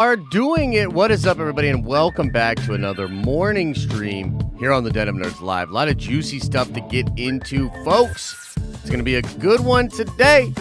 Are doing it. What is up, everybody, and welcome back to another morning stream here on the Den of Nerds Live. A lot of juicy stuff to get into, folks. It's going to be a good one today.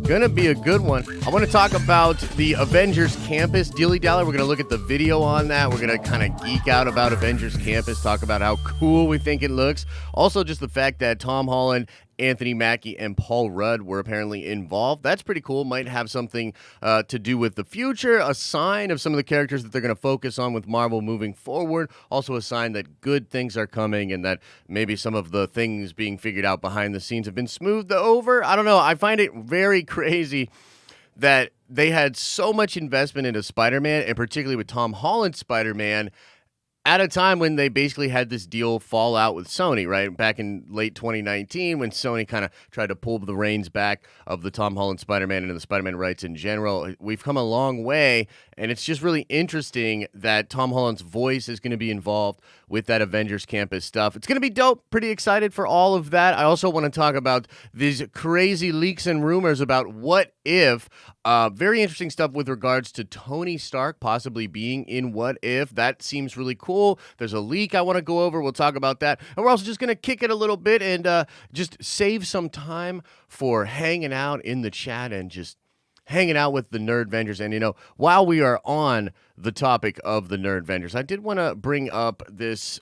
Gonna be a good one. I want to talk about the Avengers Campus dilly-dally. We're going to look at the video on that. We're going to kind of geek out about Avengers Campus, talk about how cool we think it looks. Also, just the fact that Tom Holland, Anthony Mackie, and Paul Rudd were apparently involved. That's pretty cool. Might have something to do with the future, a sign of some of the characters that they're going to focus on with Marvel moving forward. Also a sign that good things are coming and that maybe some of the things being figured out behind the scenes have been smoothed over. I don't know. I find it very crazy that they had so much investment into Spider-Man, and particularly with Tom Holland's Spider-Man, at a time when they basically had this deal fall out with Sony, right? Back in late 2019, when Sony kind of tried to pull the reins back of the Tom Holland Spider-Man and the Spider-Man rights in general. We've come a long way, and it's just really interesting that Tom Holland's voice is going to be involved with that Avengers Campus stuff. It's going to be dope. Pretty excited for all of that. I also want to talk about these crazy leaks and rumors about what if. Very interesting stuff with regards to Tony Stark possibly being in What If. That seems really cool. There's a leak I want to go over. We'll talk about that. And we're also just going to kick it a little bit and just save some time for hanging out in the chat and just hanging out with the Nerdvengers. And, you know, while we are on the topic of the Nerdvengers, I did want to bring up this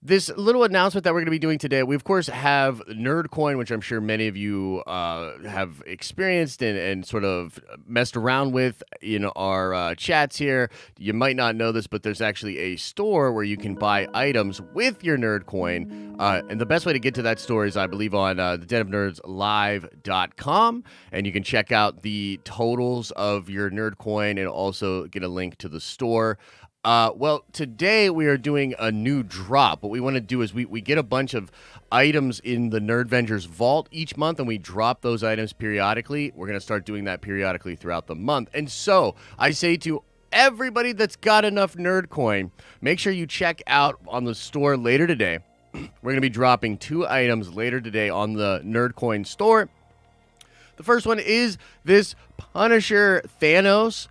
this little announcement that we're going to be doing today. We, of course, have Nerdcoin, which I'm sure many of you have experienced and sort of messed around with in our chats here. You might not know this, but there's actually a store where you can buy items with your Nerdcoin. And the best way to get to that store is, I believe, on the denofnerdslive.com. And you can check out the totals of your Nerdcoin and also get a link to the store. Well, today we are doing a new drop. What we want to do is we get a bunch of items in the Nerdvengers vault each month, and we drop those items periodically. We're going to start doing that periodically throughout the month. And so I say to everybody that's got enough Nerdcoin, make sure you check out on the store later today. We're going to be dropping 2 items later today on the Nerdcoin store. The first one is this Punisher Thanos.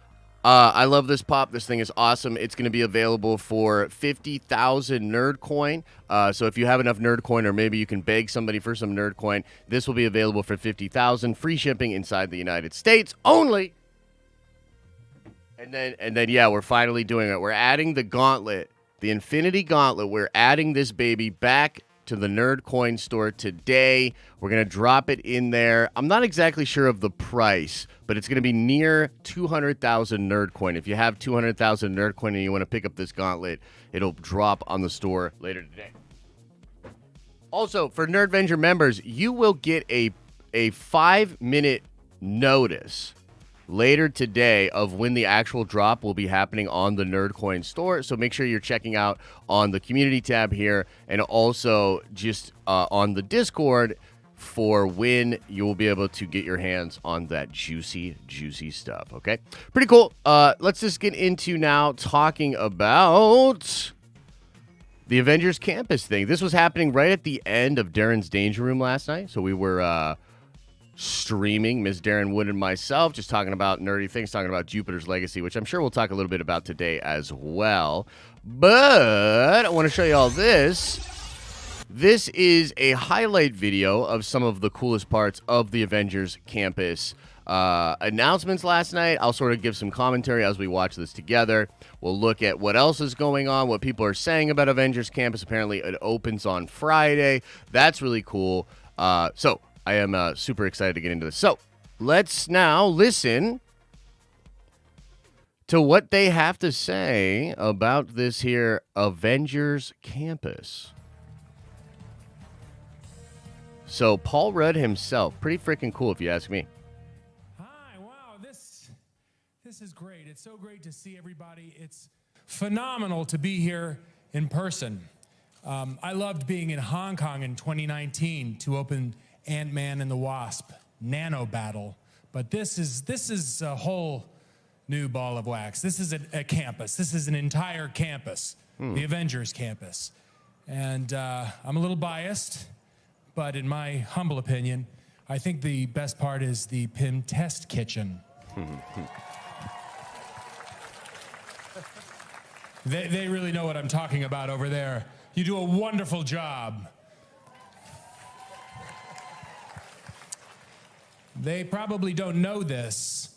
I love this pop. This thing is awesome. It's going to be available for 50,000 Nerdcoin. So if you have enough Nerdcoin, or maybe you can beg somebody for some Nerdcoin, this will be available for 50,000. Free shipping inside the United States only. And then, yeah, we're finally doing it. We're adding the gauntlet, the Infinity Gauntlet. We're adding this baby back to the Nerdcoin store today. We're going to drop it in there. I'm not exactly sure of the price, but it's going to be near 200,000 Nerdcoin. If you have 200,000 Nerdcoin and you want to pick up this gauntlet, it'll drop on the store later today. Also, for Nerdvenger members, you will get a 5-minute notice later today of when the actual drop will be happening on the Nerdcoin store. So make sure you're checking out on the community tab here, and also just on the Discord for when you will be able to get your hands on that juicy stuff. Okay, pretty cool. Let's just get into now talking about the Avengers Campus thing. This was happening right at the end of Darren's Danger Room last night. So we were streaming, Ms. Darren Wood and myself, just talking about nerdy things, talking about Jupiter's Legacy, which I'm sure we'll talk a little bit about today as well. But I want to show you all this. This is a highlight video of some of the coolest parts of the Avengers Campus announcements last night. I'll sort of give some commentary as we watch this together. We'll look at what else is going on, what people are saying about Avengers Campus. Apparently, it opens on Friday. That's really cool. So I am super excited to get into this. So let's now listen to what they have to say about this here Avengers Campus. So Paul Rudd himself, pretty freaking cool if you ask me. Hi, wow, this is great. It's so great to see everybody. It's phenomenal to be here in person. I loved being in Hong Kong in 2019 to open Ant-Man and the Wasp Nano Battle, but this is a whole new ball of wax. This is a campus. This is an entire campus, the Avengers Campus. And I'm a little biased, but in my humble opinion, I think the best part is the PIM test kitchen. They really know what I'm talking about over there. You do a wonderful job. They probably don't know this,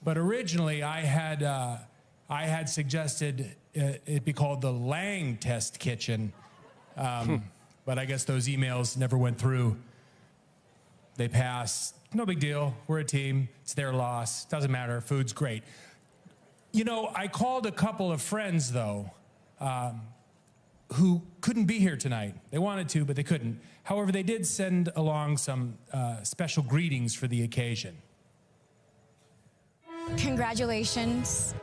but originally I had suggested it be called the Lang Test Kitchen, but I guess those emails never went through. They passed. No big deal. We're a team. It's their loss. Doesn't matter. Food's great. You know, I called a couple of friends, though, who couldn't be here tonight. They wanted to, but they couldn't. However, they did send along some special greetings for the occasion. Congratulations,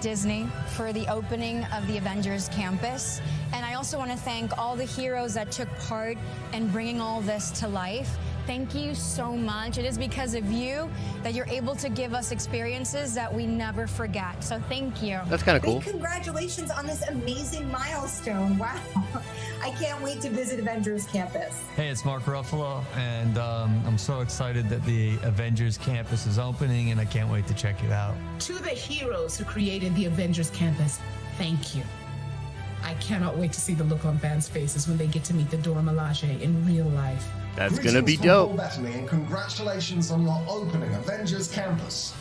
Disney, for the opening of the Avengers Campus. And I also want to thank all the heroes that took part in bringing all this to life. Thank you so much. It is because of you that you're able to give us experiences that we never forget. So thank you. That's kind of cool. Congratulations on this amazing milestone. Wow. I can't wait to visit Avengers Campus. Hey, it's Mark Ruffalo, and I'm so excited that the Avengers Campus is opening, and I can't wait to check it out. To the heroes who created the Avengers Campus, thank you. I cannot wait to see the look on fans' faces when they get to meet the Dora Milaje in real life. That's gonna be dope. Bethany, and congratulations on your opening, Avengers Campus.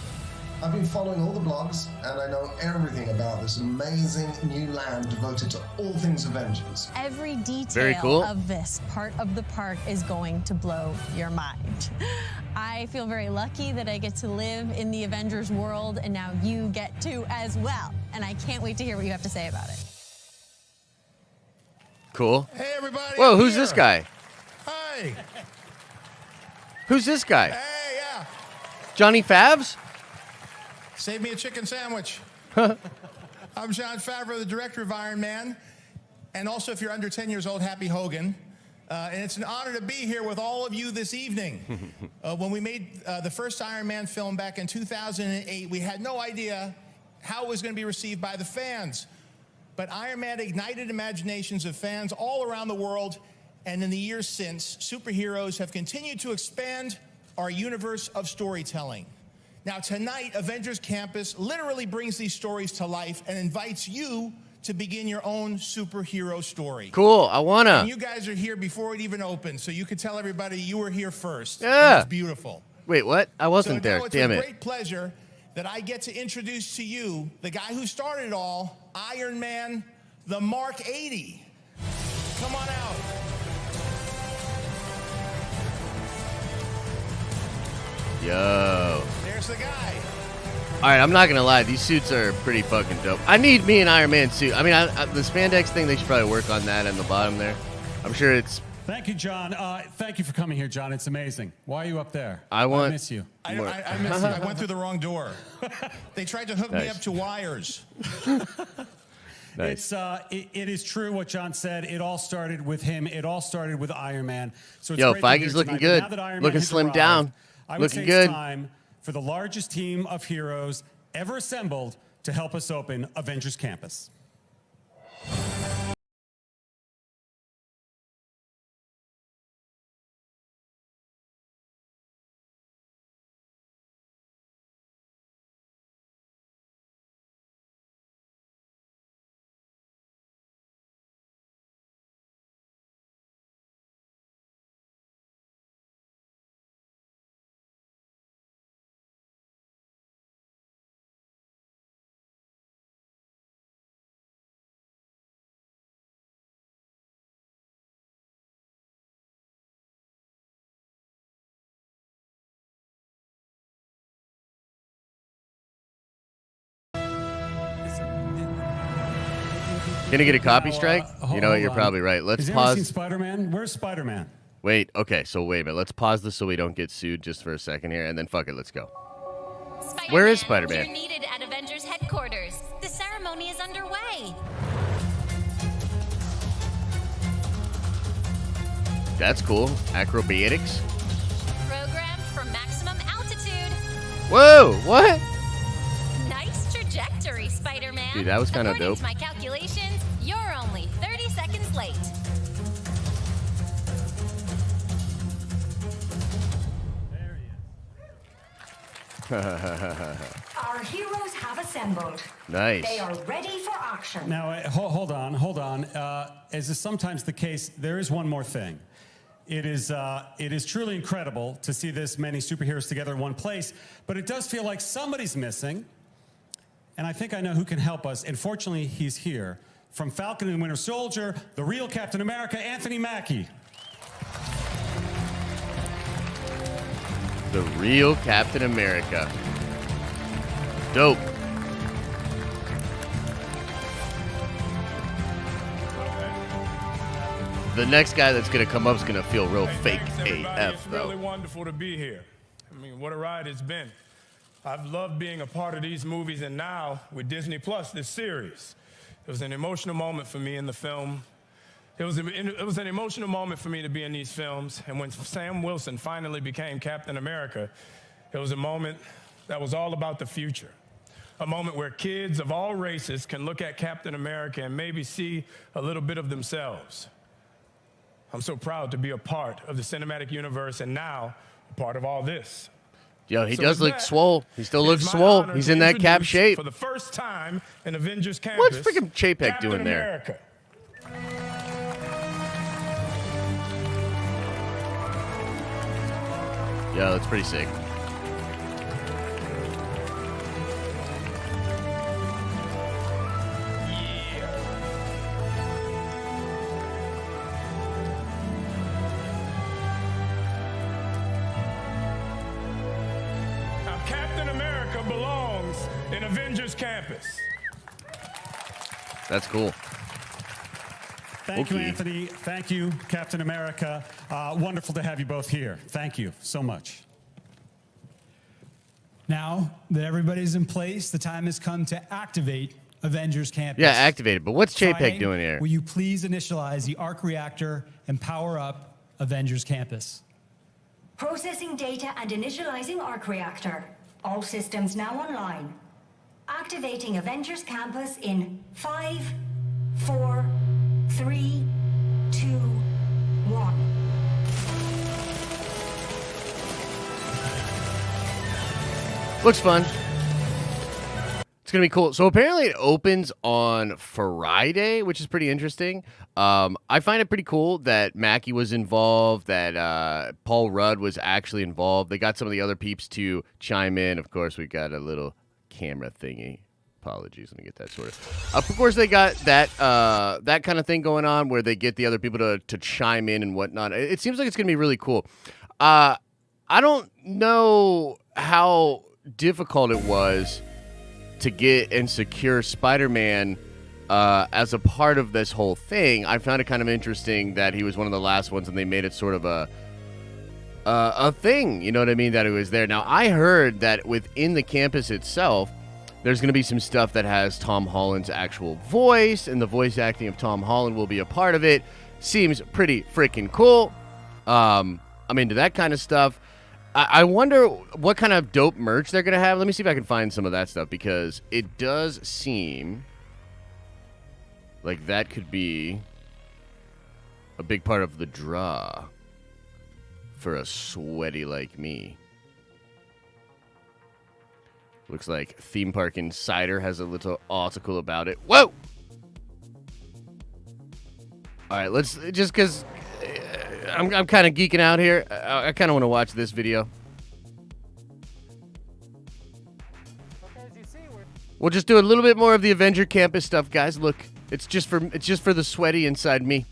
I've been following all the blogs, and I know everything about this amazing new land devoted to all things Avengers. Every detail Very cool. of this part of the park is going to blow your mind. I feel very lucky that I get to live in the Avengers world, and now you get to as well. And I can't wait to hear what you have to say about it. Cool. Hey, everybody. Whoa, who's this guy? Hi. Who's this guy? Hey, yeah. Johnny Favs? Save me a chicken sandwich. I'm Jon Favreau, the director of Iron Man. And also, if you're under 10 years old, Happy Hogan. And it's an honor to be here with all of you this evening. When we made the first Iron Man film back in 2008, we had no idea how it was going to be received by the fans. But Iron Man ignited imaginations of fans all around the world. And in the years since, superheroes have continued to expand our universe of storytelling. Now, tonight, Avengers Campus literally brings these stories to life and invites you to begin your own superhero story. Cool, I wanna. And you guys are here before it even opened, so you could tell everybody you were here first. Yeah. It was beautiful. Wait, what? I wasn't there. Now it's Damn a it. great pleasure that I get to introduce to you the guy who started it all, Iron Man, the Mark 80. Come on out. Yo. There's the guy. All right, I'm not gonna lie. These suits are pretty fucking dope. I need me an Iron Man suit. I mean, the spandex thing, they should probably work on that on the bottom there. I'm sure it's... Thank you, John. Thank you for coming here, John. It's amazing. Why are you up there? I miss you. I miss you. I went through the wrong door. They tried to hook me up to wires. Nice. It is true what John said. It all started with him. It all started with Iron Man. So it's Yo, great to be here Feige's looking tonight. good. Now that Iron Man Looking has slimmed arrived, down. I would say Looking good. it's time for the largest team of heroes ever assembled to help us open Avengers Campus. Gonna get a copy strike? You know what? You're hold on. probably right. Let's Has anyone seen pause. Spider-Man? Where's Spider-Man? Wait, okay, so wait a minute. Let's pause this so we don't get sued just for a second here, and then fuck it, let's go. Where is Spider-Man? You're needed at Avengers headquarters. The ceremony is underway. That's cool. Acrobatics. Programmed for maximum altitude. Whoa, what? Nice trajectory, Spider-Man. Dude, that was kinda According dope. to my calculations, you're only 30 seconds late. Our heroes have assembled. Nice. They are ready for action. Now, hold on. As is sometimes the case, there is one more thing. It is truly incredible to see this many superheroes together in one place, but it does feel like somebody's missing, and I think I know who can help us, and fortunately, he's here. From Falcon and Winter Soldier, the real Captain America, Anthony Mackie. The real Captain America. Dope. The next guy that's gonna come up is gonna feel real fake AF It's though. really wonderful to be here. I mean, what a ride it's been. I've loved being a part of these movies, and now with Disney Plus, this series. It was an emotional moment for me in the film. It was an emotional moment for me to be in these films, and when Sam Wilson finally became Captain America, it was a moment that was all about the future. A moment where kids of all races can look at Captain America and maybe see a little bit of themselves. I'm so proud to be a part of the cinematic universe and now a part of all this. Yo, he So does with look that, swole. He still it looks is my swole. honor He's to in that cap introduce shape. For the first time in Avengers Campus, What's freaking Chapek Captain doing there? America. Yo, that's pretty sick. Now, Captain America belongs in Avengers Campus. That's cool. Thank you, Okay. Anthony. Thank you, Captain America. Wonderful to have you both here. Thank you so much. Now that everybody's in place, the time has come to activate Avengers Campus. Yeah, activated. But what's Chapek Friday, doing here? Will you please initialize the arc reactor and power up Avengers Campus? Processing data and initializing arc reactor. All systems now online. Activating Avengers Campus in 5, 4, 3, 2, 1. Looks fun. It's gonna be cool. So apparently it opens on Friday, which is pretty interesting. I find it pretty cool that Mackie was involved, that Paul Rudd was actually involved. They got some of the other peeps to chime in. Of course, we got a little camera thingy. Apologies, let me get that sorted. Of course, they got that that kind of thing going on where they get the other people to chime in and whatnot. It seems like it's gonna be really cool. I don't know how difficult it was to get and secure Spider-Man as a part of this whole thing. I found it kind of interesting that he was one of the last ones, and they made it sort of a thing. You know what I mean? That it was there. Now, I heard that within the campus itself, there's going to be some stuff that has Tom Holland's actual voice, and the voice acting of Tom Holland will be a part of it. Seems pretty freaking cool. I'm into that kind of stuff. I wonder what kind of dope merch they're going to have. Let me see if I can find some of that stuff, because it does seem like that could be a big part of the draw for a sweaty like me. Looks like Theme Park Insider has a little article about it. Whoa! All right, let's just because I'm kind of geeking out here. I kind of want to watch this video. We'll just do a little bit more of the Avenger Campus stuff, guys. Look, it's just for the sweaty inside me.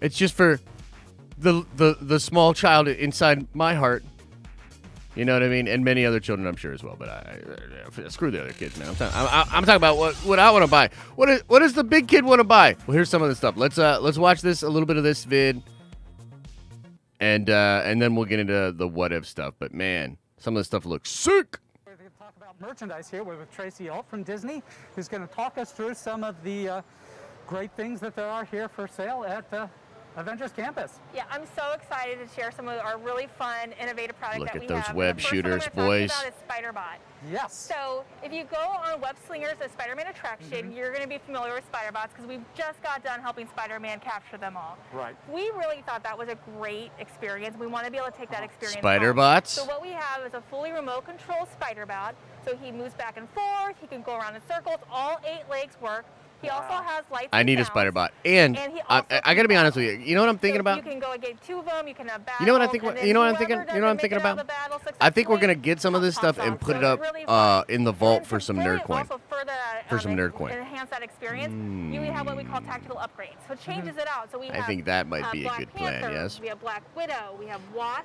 It's just for the small child inside my heart. You know what I mean? And many other children, I'm sure, as well. But screw the other kids, man. I'm talking about what I want to buy. What does the big kid want to buy? Well, here's some of the stuff. Let's watch this, a little bit of this vid, and then we'll get into the what if stuff. But man, some of the stuff looks sick. We're going to talk about merchandise here. We're with Tracy Alt from Disney, who's going to talk us through some of the great things that there are here for sale at Avengers Campus. Yeah, I'm so excited to share some of our really fun, innovative product Look that at we those have. web The first shooters, one I'm gonna boys. talk about is SpiderBot. Yes. So if you go on Web Slingers, the Spider-Man attraction, you're going to be familiar with SpiderBots because we've just got done helping Spider-Man capture them all. Right. We really thought that was a great experience. We want to be able to take that experience SpiderBots? home. So what we have is a fully remote control SpiderBot. So he moves back and forth. He can go around in circles. All 8 legs work. He also has lights. I need a SpiderBot, and he I got to be honest with you. You know what I'm thinking You about? can go and get 2 of them. You can have battles. You know what I think? and then You know what I'm whoever thinking? You know what I'm doesn't thinking make it out of about? the battle I think we're successfully gonna get some of this stuff and put it up in the vault for some Nerdcoin. Also further For some Nerdcoin. enhance that experience. You have what we call tactical upgrades. So it changes it out. So we I have, think that might be a Black good plan, Panther, yes. We have Black Widow. We have Wasp.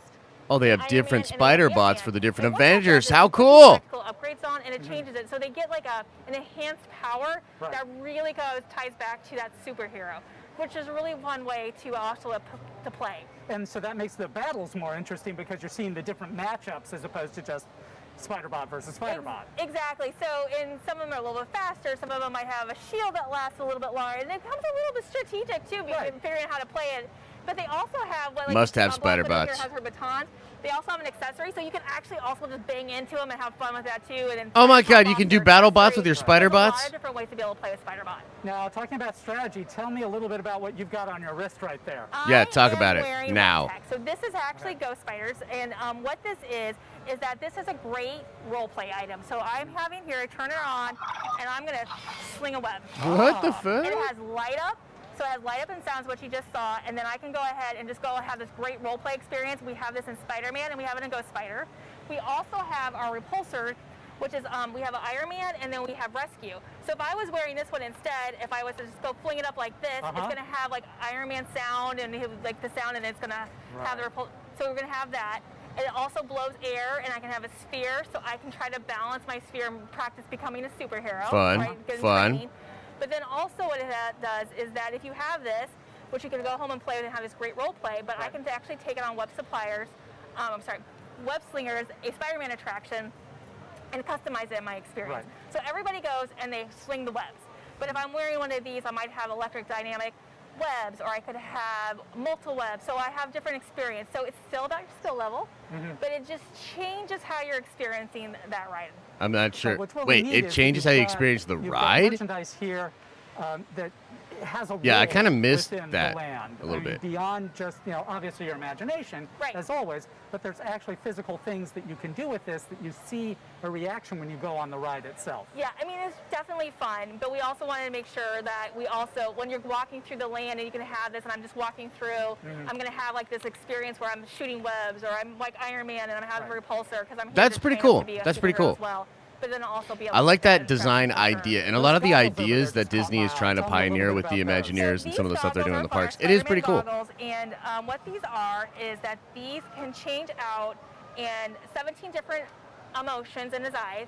Oh, they have Iron different Man, and spider then bots Ant-Man. for the different And what that does Avengers. is How it puts cool! Tactical upgrades on, and it changes it. So they get like an enhanced power that really ties back to that superhero, which is a really fun way to also to play. And so that makes the battles more interesting because you're seeing the different matchups as opposed to just Spider-Bot versus Spider-Bot. Exactly. So in some of them are a little bit faster. Some of them might have a shield that lasts a little bit longer, and it comes a little bit strategic too, figuring out how to play it. But they also have what Must have Black Widow SpiderBots. here has her baton. They also have an accessory, so you can actually also just bang into them and have fun with that too. And then Oh my God, you can do battle bots with your spider There's a lot bots? of different ways to be able to play with SpiderBot. Now, talking about strategy, tell me a little bit about what you've got on your wrist right there. Yeah, talk I am about it wearing now. Red Tech. So this is actually Ghost Spiders, and what this is that this is a great role play item. So I'm having here, I turn it on, and I'm gonna sling a web. What the fuck? And it has light up. So it has light up and sounds, what you just saw, and then I can go ahead and just go have this great role play experience. We have this in Spider-Man, and we have it in Ghost Spider. We also have our repulsor, which is we have an Iron Man, and then we have Rescue. So if I was wearing this one instead, if I was to just go fling it up like this, it's going to have like Iron Man sound and like the sound, and it's going to have the repulsor. So we're going to have that. It also blows air, and I can have a sphere, so I can try to balance my sphere and practice becoming a superhero. Fun, Get in fun. training. But then also what it does is that if you have this, which you can go home and play with and have this great role play, but I can actually take it on Web Slingers, a Spider-Man attraction, and customize it in my experience. So everybody goes and they sling the webs. But if I'm wearing one of these, I might have electric dynamic webs, or I could have multiple webs. So I have different experience. So it's still about your skill level, but it just changes how you're experiencing that ride. I'm not sure. What we Wait, need it is changes how you've you got- experience the you've got ride? merchandise here that has a Yeah, I role kinda missed within that the land. a little I mean, bit. Beyond just, obviously your imagination, as always, but there's actually physical things that you can do with this that you see a reaction when you go on the ride itself. Yeah, I mean, it's definitely fun, but we also wanted to make sure that we also, when you're walking through the land and you can have this, and I'm just walking through, I'm going to have like this experience where I'm shooting webs, or I'm like Iron Man and I'm having a repulsor, because I'm here That's to pretty train up cool. to be a That's pretty superhero cool. as well. But then also be able I to like stand that and design practice your idea, and a lot of the ideas that Disney is trying to pioneer with the Imagineers and some of the stuff they're doing in the parks. It is pretty cool. Goggles, and what these are is that these can change out in 17 different emotions in his eyes.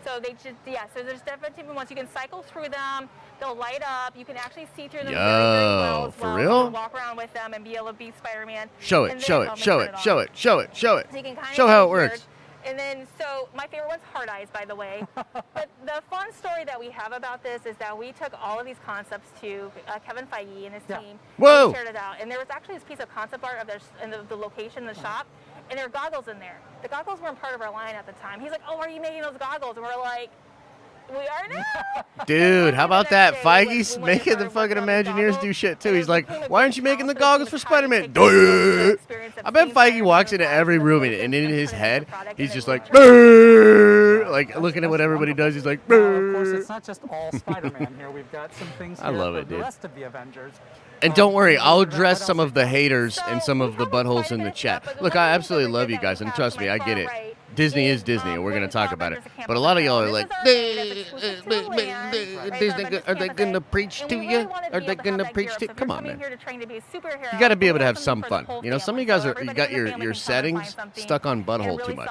So they just, so there's different ones. You can cycle through them. They'll light up. You can actually see through them very, very well as for well. real? You can walk around with them and be able to be Spider-Man. Show And it, then show I'll it, make show it it, on. show it, show it, show it, show it. So you can kind Show of how it see here. works. And then, so my favorite one's Hard Eyes, by the way. But the fun story that we have about this is that we took all of these concepts to Kevin Feige and his team. Whoa. And we shared it out. And there was actually this piece of concept art of the location, the shop, and there were goggles in there. The goggles weren't part of our line at the time. He's like, "Oh, are you making those goggles?" And we're like, "We are now." Dude, how about that? Feige's making the fucking Imagineers do shit too. He's like, why aren't you making the goggles for Spider-Man? I bet Feige walks into every room and in his head, he's just like, "Brrr," like looking at what everybody does. He's like, Now, of course, "Brrr." it's not just all Spider-Man here. We've got some things I here love for it, the dude. rest of the Avengers. And don't worry, I'll address some of the haters and some of the buttholes in the chat. Look, I absolutely love you guys, and trust me, I get it. Disney is Disney, and we're going to talk about it. But a lot of y'all are like, Disney, are they going to preach to you? Are they going to preach to you? Come on, man. You got to be able to have some fun. You know, some of you guys you got your settings stuck on butthole too much.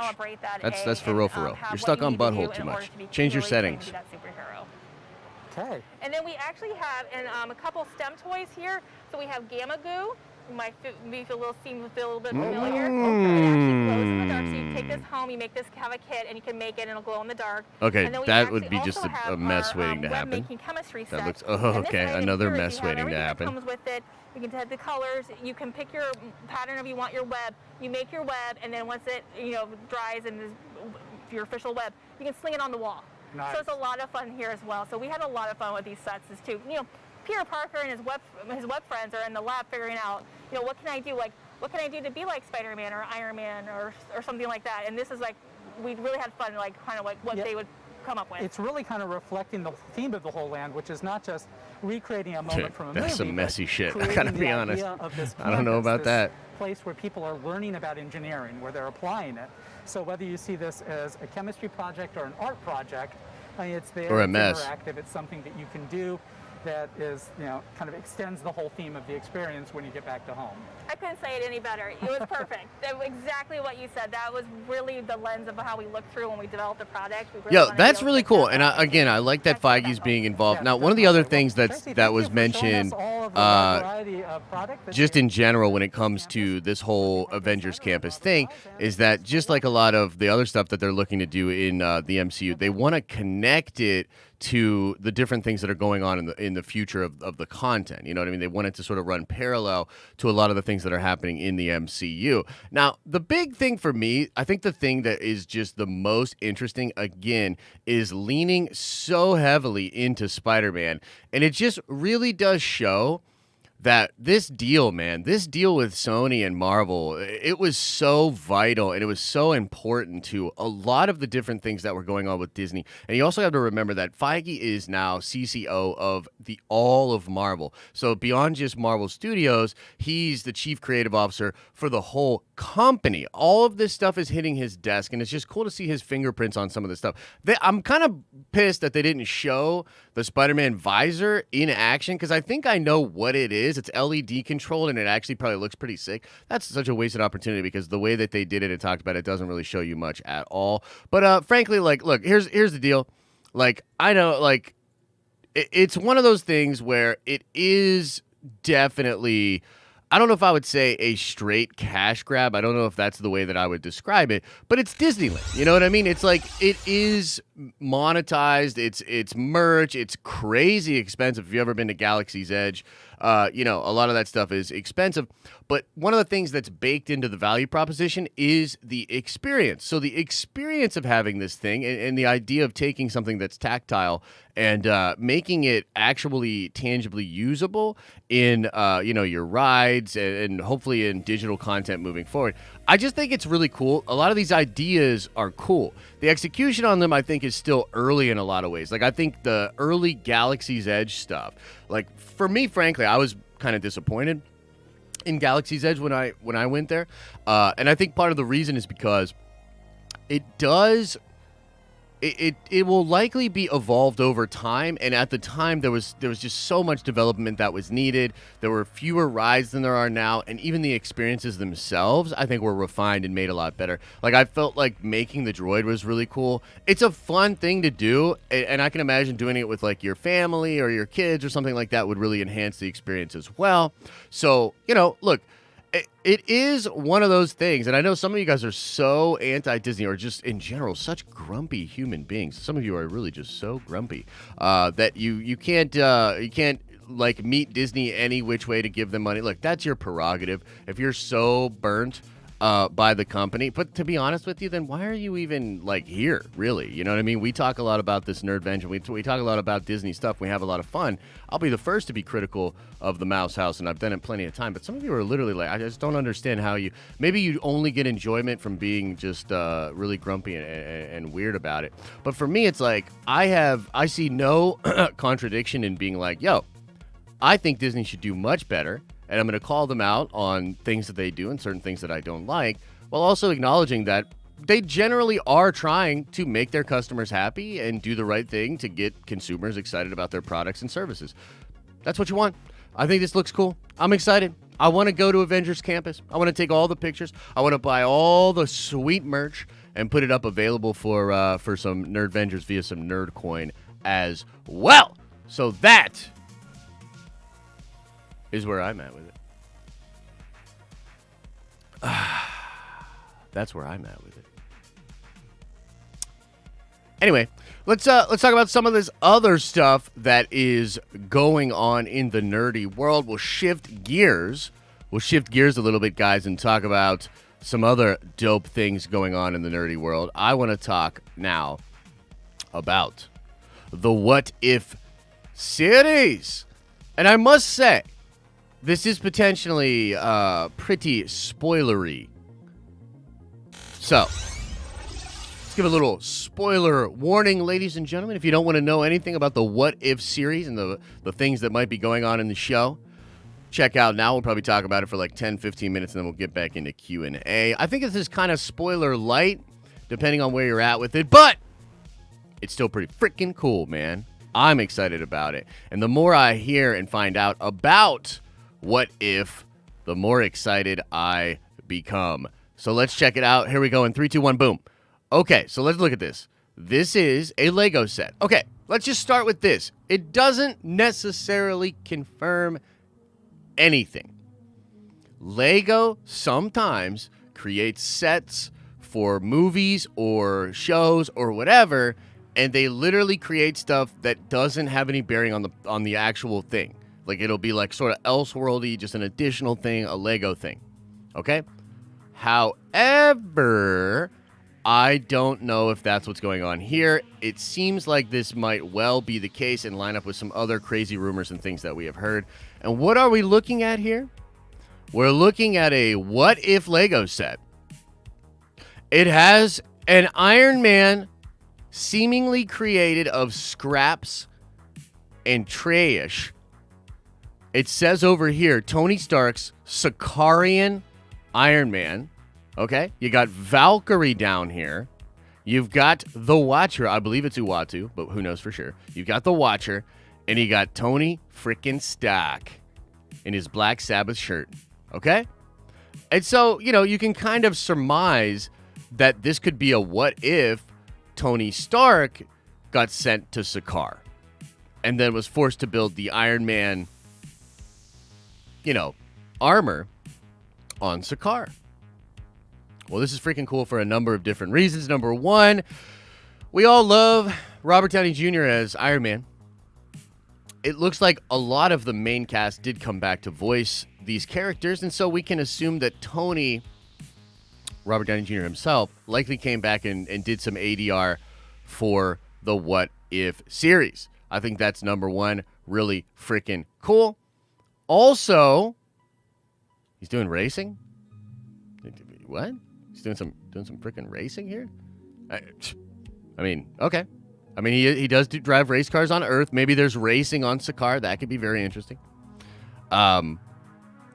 That's for real, for real. You're stuck on butthole too much. Change your settings. Okay. And then we actually have a couple STEM toys here. So we have Gamma Goo, me feel a little bit familiar. It actually glows in the dark. So you take this home, you make this, have a kit, and you can make it, and it'll glow in the dark. Okay, and then we that would be actually just also a mess have waiting to web happen. making chemistry That set. looks. And this Okay, item another here is mess you have waiting to everything happen. that comes with it. You can take the colors. You can pick your pattern if you want your web. You make your web, and then once it dries and is your official web, you can sling it on the wall. Nice. So it's a lot of fun here as well. So we had a lot of fun with these sets too. Peter Parker and his web friends are in the lab figuring out, what can I do? Like, what can I do to be like Spider-Man or Iron Man or something like that? And this is like, we really had fun, like kind of like what they would come up with. It's really kind of reflecting the theme of the whole land, which is not just recreating a moment from a movie. That's some messy shit. I creating gotta be the honest. idea of this I don't know campus, about this that. Place where people are learning about engineering, where they're applying it. So whether you see this as a chemistry project or an art project, it's there. Or a it's mess. Interactive. It's something that you can do that is, kind of extends the whole theme of the experience when you get back to home. I couldn't say it any better. It was perfect. Exactly what you said. That was really the lens of how we looked through when we developed the product. We really wanted That's to really cool. And I like that Feige's being involved. Now, one of the other things that was mentioned, just in general, when it comes to this whole Avengers Campus thing, is that just like a lot of the other stuff that they're looking to do in the MCU, they want to connect it to the different things that are going on in the future of the content. You know what I mean? They want it to sort of run parallel to a lot of the things that are happening in the MCU. Now, the big thing for me, I think the thing that is just the most interesting, again, is leaning so heavily into Spider-Man. And it just really does show that this deal with Sony and Marvel, it was so vital and it was so important to a lot of the different things that were going on with Disney. And you also have to remember that Feige is now CCO of all of Marvel. So beyond just Marvel Studios, he's the chief creative officer for the whole company. All of this stuff is hitting his desk, and it's just cool to see his fingerprints on some of this stuff. I'm kind of pissed that they didn't show the Spider-Man visor in action, because I think I know what it is. It's LED controlled, and it actually probably looks pretty sick. That's such a wasted opportunity, because the way that they did it and talked about it doesn't really show you much at all. But frankly, like, look, here's the deal. Like, I know, like, it's one of those things where it is definitely, I don't know if I would say a straight cash grab. I don't know if that's the way that I would describe it, but it's Disneyland. You know what I mean? It's like, it is monetized. It's merch. It's crazy expensive. If you've ever been to Galaxy's Edge, a lot of that stuff is expensive. But one of the things that's baked into the value proposition is the experience. So the experience of having this thing and the idea of taking something that's tactile and making it actually tangibly usable in, your rides and hopefully in digital content moving forward. I just think it's really cool. A lot of these ideas are cool. The execution on them, I think, is still early in a lot of ways. Like, I think the early Galaxy's Edge stuff, like, for me, frankly, I was kind of disappointed in Galaxy's Edge when I went there. And I think part of the reason is because it will likely be evolved over time, and at the time there was just so much development that was needed. There were fewer rides than there are now, and even the experiences themselves, I think, were refined and made a lot better. Like, I felt like making the droid was really cool. It's a fun thing to do, and I can imagine doing it with like your family or your kids or something like that would really enhance the experience as well. So, look, it is one of those things, and I know some of you guys are so anti-Disney, or just in general such grumpy human beings. Some of you are really just so grumpy that you can't like meet Disney any which way to give them money. Look, that's your prerogative. If you're so burnt by the company, but to be honest with you, then why are you even like here? Really, you know what I mean? We talk a lot about this Nerdvenging. We talk a lot about Disney stuff. We have a lot of fun. I'll be the first to be critical of the Mouse House, and I've done it plenty of time. But some of you are literally like, I just don't understand how maybe you only get enjoyment from being just really grumpy and weird about it. But for me, it's like I see no contradiction in being like, yo, I think Disney should do much better, and I'm going to call them out on things that they do and certain things that I don't like, while also acknowledging that they generally are trying to make their customers happy and do the right thing to get consumers excited about their products and services. That's what you want. I think this looks cool. I'm excited. I want to go to Avengers Campus. I want to take all the pictures. I want to buy all the sweet merch and put it up available for some Nerdvengers via some Nerdcoin as well. So that is where I'm at with it. That's where I'm at with it. Anyway, let's talk about some of this other stuff that is going on in the nerdy world. We'll shift gears. We'll shift gears a little bit, guys, and talk about some other dope things going on in the nerdy world. I want to talk now about the What If series. And I must say, this is potentially pretty spoilery. So, let's give a little spoiler warning, ladies and gentlemen. If you don't want to know anything about the What If series and the things that might be going on in the show, check out now. We'll probably talk about it for like 10, 15 minutes, and then we'll get back into Q&A. I think this is kind of spoiler light, depending on where you're at with it, but it's still pretty freaking cool, man. I'm excited about it. And the more I hear and find out about What If, the more excited I become. So let's check it out. Here we go in 3, 2, 1, boom. Okay, so let's look at this. This is a Lego set. Okay, let's just start with this. It doesn't necessarily confirm anything. Lego sometimes creates sets for movies or shows or whatever, and they literally create stuff that doesn't have any bearing on the actual thing. Like, it'll be like sort of Elseworldy, just an additional thing, a Lego thing. Okay? However, I don't know if that's what's going on here. It seems like this might well be the case and line up with some other crazy rumors and things that we have heard. And what are we looking at here? We're looking at a What If Lego set. It has an Iron Man seemingly created of scraps and trash. It says over here, Tony Stark's Sicarian Iron Man. Okay, you got Valkyrie down here. You've got the Watcher. I believe it's Uatu, but who knows for sure. You've got the Watcher, and you got Tony freaking Stark in his Black Sabbath shirt. Okay? And so, you can kind of surmise that this could be a what if Tony Stark got sent to Sakaar and then was forced to build the Iron Man, armor on Sakaar. Well, this is freaking cool for a number of different reasons. Number one, we all love Robert Downey Jr. as Iron Man. It looks like a lot of the main cast did come back to voice these characters, and so we can assume that Tony, Robert Downey Jr. himself, likely came back and did some ADR for the What If series. I think that's number one. Really freaking cool. Also, he's doing racing? What? He's doing some freaking racing here? I mean, okay. I mean, he does drive race cars on Earth. Maybe there's racing on Sakaar. That could be very interesting.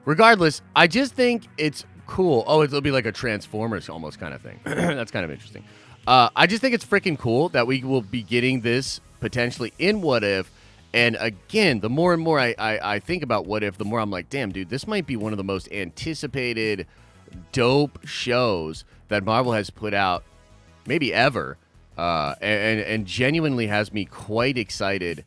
Regardless, I just think it's cool. Oh, it'll be like a Transformers almost kind of thing. That's kind of interesting. I just think it's freaking cool that we will be getting this potentially in What If. And again, the more and more I think about What If, the more I'm like, damn, dude, this might be one of the most anticipated dope shows that Marvel has put out maybe ever. And genuinely has me quite excited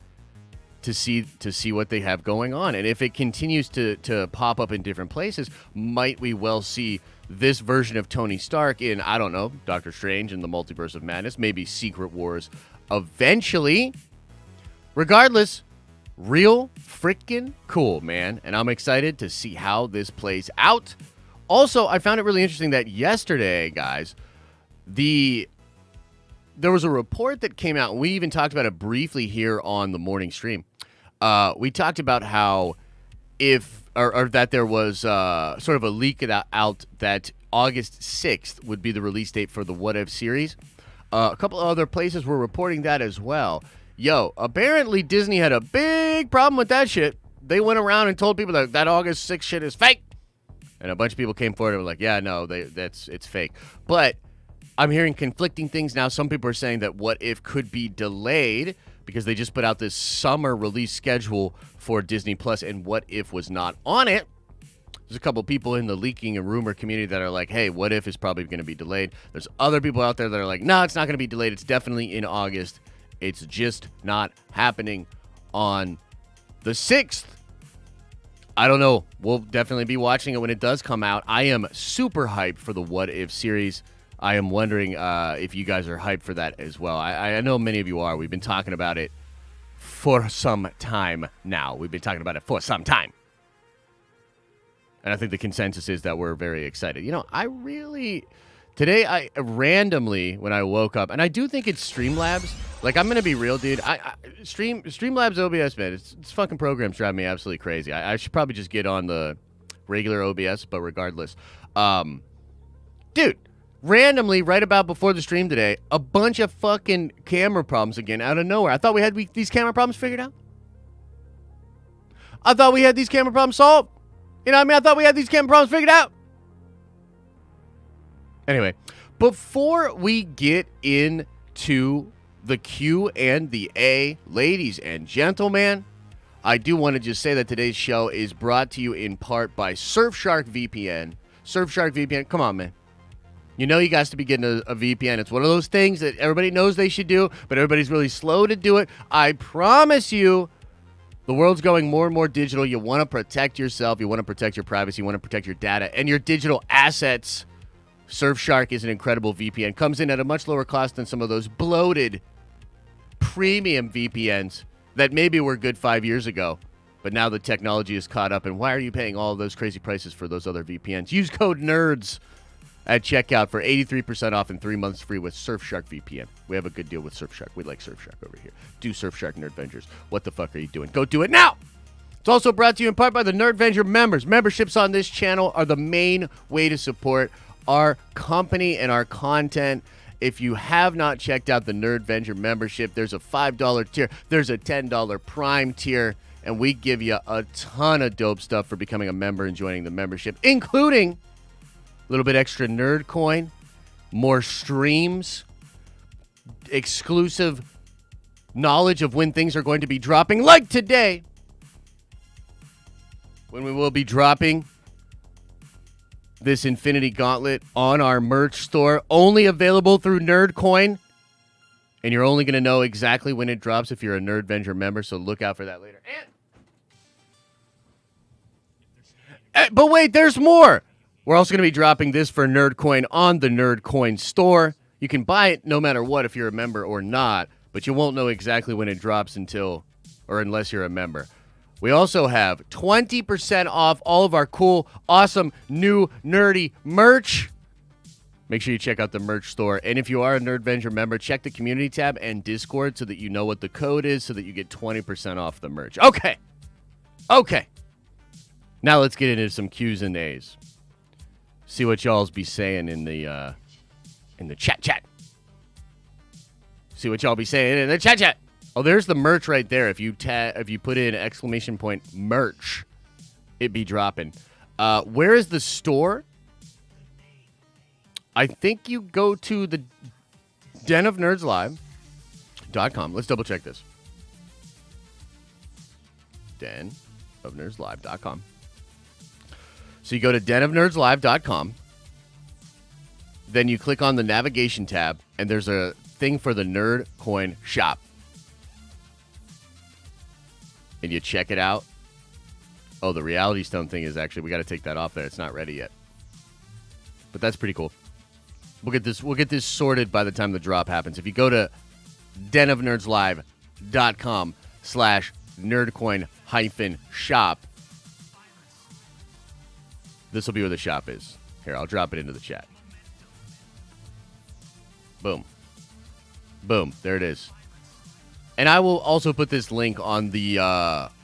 to see what they have going on. And if it continues to pop up in different places, might we well see this version of Tony Stark in, I don't know, Doctor Strange and the Multiverse of Madness, maybe Secret Wars eventually. Regardless, real freaking cool, man. And I'm excited to see how this plays out. Also, I found it really interesting that yesterday, guys, there was a report that came out, and we even talked about it briefly here on the morning stream. We talked about how that there was sort of a leak out that August 6th would be the release date for the What If series. A couple of other places were reporting that as well. Yo, apparently Disney had a big problem with that shit. They went around and told people that August 6th shit is fake. And a bunch of people came forward and were like, yeah, no, it's fake. But I'm hearing conflicting things now. Some people are saying that What If could be delayed because they just put out this summer release schedule for Disney Plus, and What If was not on it. There's a couple people in the leaking and rumor community that are like, hey, What If is probably going to be delayed. There's other people out there that are like, no, it's not going to be delayed. It's definitely in August. It's just not happening on the 6th. I don't know. We'll definitely be watching it when it does come out. I am super hyped for the What If series. I am wondering if you guys are hyped for that as well. I know many of you are. We've been talking about it for some time now. We've been talking about it for some time. And I think the consensus is that we're very excited. You know, today, I randomly, when I woke up, and I do think it's Streamlabs. Like, I'm going to be real, dude. Streamlabs OBS, man, it's fucking programs drive me absolutely crazy. I should probably just get on the regular OBS, but regardless. Dude, randomly, right about before the stream today, a bunch of fucking camera problems again out of nowhere. I thought we had these camera problems figured out. I thought we had these camera problems solved. You know what I mean? I thought we had these camera problems figured out. Anyway, before we get into the Q and the A, ladies and gentlemen, I do want to just say that today's show is brought to you in part by Surfshark VPN. Surfshark VPN, come on, man. You know you guys to be getting a VPN. It's one of those things that everybody knows they should do, but everybody's really slow to do it. I promise you, the world's going more and more digital. You want to protect yourself. You want to protect your privacy. You want to protect your data and your digital assets. Surfshark is an incredible VPN. Comes in at a much lower cost than some of those bloated premium VPNs that maybe were good 5 years ago. But now the technology is caught up. And why are you paying all those crazy prices for those other VPNs? Use code NERDS at checkout for 83% off and 3 months free with Surfshark VPN. We have a good deal with Surfshark. We like Surfshark over here. Do Surfshark Nerdvengers. What the fuck are you doing? Go do it now! It's also brought to you in part by the Nerdvenger members. Memberships on this channel are the main way to support our company and our content. If you have not checked out the Nerdvenger membership, there's a $5 tier. There's a $10 Prime tier. And we give you a ton of dope stuff for becoming a member and joining the membership, including a little bit extra nerd coin, more streams, exclusive knowledge of when things are going to be dropping, like today, when we will be dropping this Infinity Gauntlet on our merch store, only available through Nerdcoin. And you're only going to know exactly when it drops if you're a Nerdvenger member, so look out for that later. But wait, there's more. We're also going to be dropping this for Nerdcoin on the Nerdcoin store. You can buy it no matter what if you're a member or not, but you won't know exactly when it drops unless you're a member. We also have 20% off all of our cool, awesome, new, nerdy merch. Make sure you check out the merch store. And if you are a Nerdvenger member, check the community tab and Discord so that you know what the code is so that you get 20% off the merch. Okay. Now let's get into some Q's and A's. See what y'all's be saying in the chat. See what y'all be saying in the chat. Oh, there's the merch right there. If you put in ! merch, it be dropping. Where is the store? I think you go to the denofnerdslive.com. Let's double check this. denofnerdslive.com. So you go to denofnerdslive.com. Then you click on the navigation tab, and there's a thing for the Nerd Coin shop. And you check it out. Oh, the Reality Stone thing is actually, we got to take that off there. It's not ready yet. But that's pretty cool. We'll get this sorted by the time the drop happens. If you go to denofnerdslive.com/nerdcoin-shop, this will be where the shop is. Here, I'll drop it into the chat. Boom. There it is. And I will also put this link on the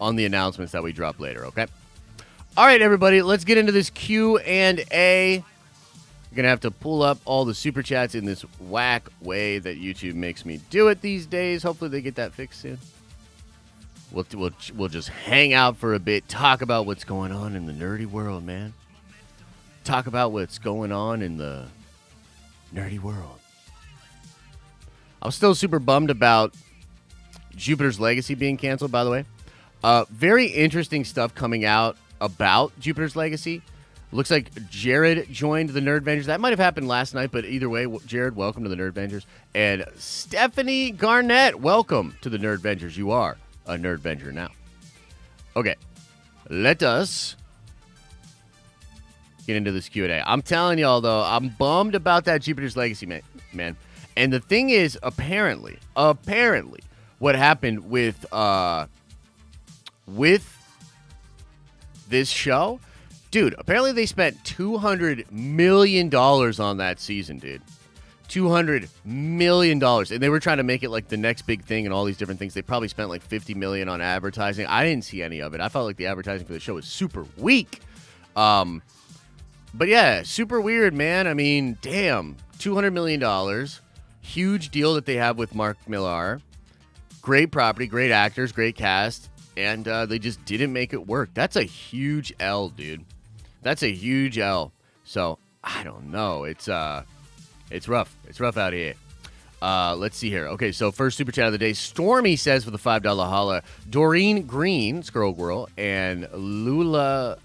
announcements that we drop later, okay? All right, everybody, let's get into this Q&A. You're going to have to pull up all the super chats in this whack way that YouTube makes me do it these days. Hopefully they get that fixed soon. We'll just hang out for a bit, talk about what's going on in the nerdy world, man. Talk about what's going on in the nerdy world. I'm still super bummed about Jupiter's Legacy being canceled, by the way. Very interesting stuff coming out about Jupiter's Legacy. Looks like Jared joined the Nerdvengers. That might have happened last night, but either way, Jared, welcome to the Nerdvengers. And Stephanie Garnett, welcome to the Nerdvengers. You are a Nerdvenger now. Okay. let us get into this Q&A. I'm telling y'all, though, I'm bummed about that Jupiter's Legacy, man. And the thing is, apparently, what happened with this show, dude, apparently they spent $200 million on that season, dude. $200 million. And they were trying to make it like the next big thing and all these different things. They probably spent like $50 million on advertising. I didn't see any of it. I felt like the advertising for the show was super weak. But yeah, super weird, man. I mean, damn, $200 million. Huge deal that they have with Mark Millar. Great property, great actors, great cast. And they just didn't make it work. That's a huge L, dude. That's a huge L. So, I don't know. It's rough. It's rough out here. Let's see here. Okay, so first super chat of the day. Stormy says for the $5 holla, Doreen Green, Squirrel Girl, and Luna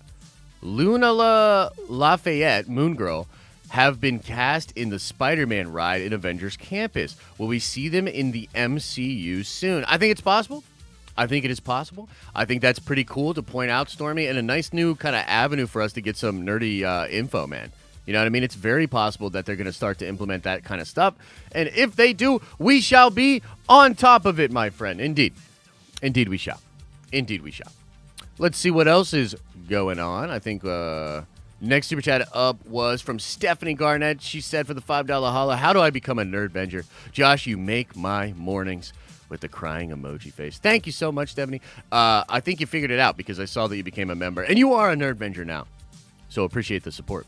Lafayette, Moon Girl, have been cast in the Spider-Man ride in Avengers Campus. Will we see them in the MCU soon? I think it's possible. I think it is possible. I think that's pretty cool to point out, Stormy, and a nice new kind of avenue for us to get some nerdy info, man. You know what I mean? It's very possible that they're going to start to implement that kind of stuff. And if they do, we shall be on top of it, my friend. Indeed. Indeed we shall. Indeed we shall. Let's see what else is going on. I think next super chat up was from Stephanie Garnett. She said for the $5 holla, how do I become a Nerdvenger? Josh, you make my mornings, with the crying emoji face. Thank you so much, Stephanie. I think you figured it out because I saw that you became a member. And you are a Nerdvenger now. So appreciate the support.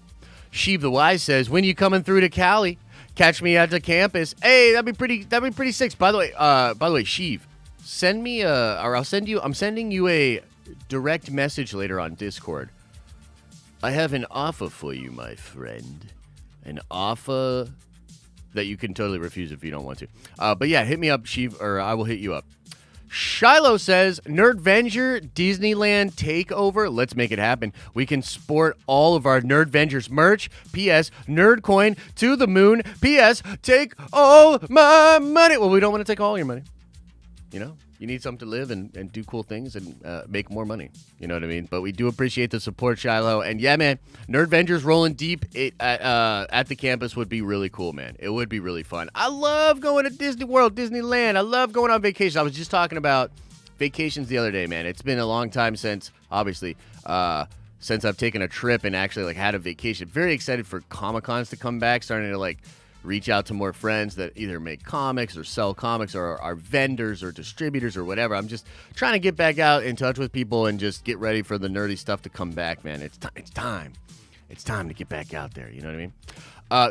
Sheev the Wise says, when you coming through to Cali, catch me at the campus. Hey, that'd be pretty sick. By the way, Sheev, send me I'm sending you a direct message later on Discord. I have an offer for you, my friend. An offer that you can totally refuse if you don't want to. But yeah, hit me up, Sheev, or I will hit you up. Shiloh says, Nerdvenger Disneyland takeover. Let's make it happen. We can sport all of our Nerdvengers merch. P.S. Nerdcoin to the moon. P.S. Take all my money. Well, we don't want to take all your money. You know, you need something to live and do cool things and make more money. You know what I mean? But we do appreciate the support, Shiloh. And yeah, man, Nerdvengers rolling deep at the campus would be really cool, man. It would be really fun. I love going to Disney World, Disneyland. I love going on vacation. I was just talking about vacations the other day, man. It's been a long time since, obviously, since I've taken a trip and actually like had a vacation. Very excited for Comic-Cons to come back, starting to like reach out to more friends that either make comics or sell comics or are vendors or distributors or whatever. I'm just trying to get back out in touch with people and just get ready for the nerdy stuff to come back, man. It's time. It's time to get back out there. You know what I mean?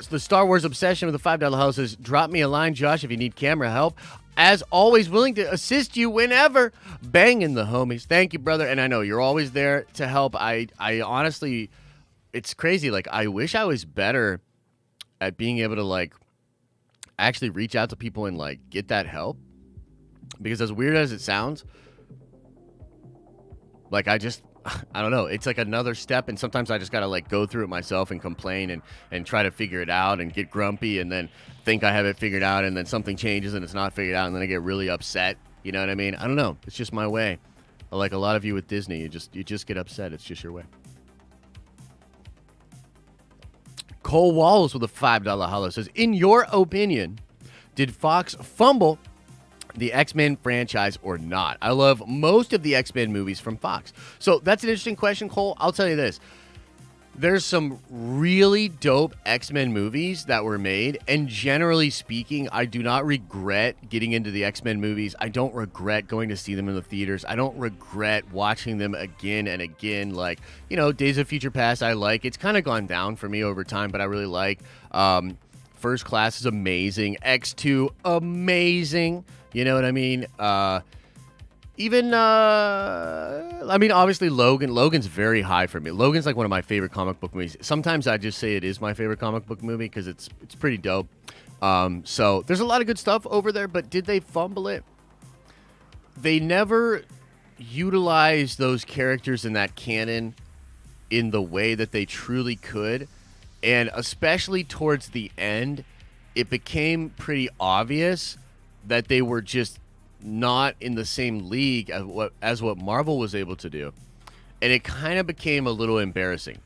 So the Star Wars obsession with the $5 house says, drop me a line, Josh, if you need camera help. As always, willing to assist you whenever. Banging the homies. Thank you, brother. And I know you're always there to help. I honestly, it's crazy. Like, I wish I was better at being able to like actually reach out to people and like get that help, because as weird as it sounds, like I don't know, it's like another step, and sometimes I just gotta like go through it myself and complain and try to figure it out and get grumpy and then think I have it figured out, and then something changes and it's not figured out, and then I get really upset. You know what I mean? I don't know, it's just my way. Like a lot of you with Disney, you just get upset. It's just your way. Cole Walls with a $5 holla says, in your opinion, did Fox fumble the X-Men franchise or not? I love most of the X-Men movies from Fox. So that's an interesting question, Cole. I'll tell you this. There's some really dope X-Men movies that were made, and generally speaking, I do not regret getting into the X-Men movies. I don't regret going to see them in the theaters. I don't regret watching them again and again. Like, you know, Days of Future Past, I like. It's kind of gone down for me over time, but I really like. First Class is amazing. X2, amazing. You know what I mean? Obviously Logan. Logan's very high for me. Logan's like one of my favorite comic book movies. Sometimes I just say it is my favorite comic book movie because it's pretty dope. So there's a lot of good stuff over there, but did they fumble it? They never utilized those characters in that canon in the way that they truly could. And especially towards the end, it became pretty obvious that they were just not in the same league as what Marvel was able to do. and it kind of became a little embarrassing.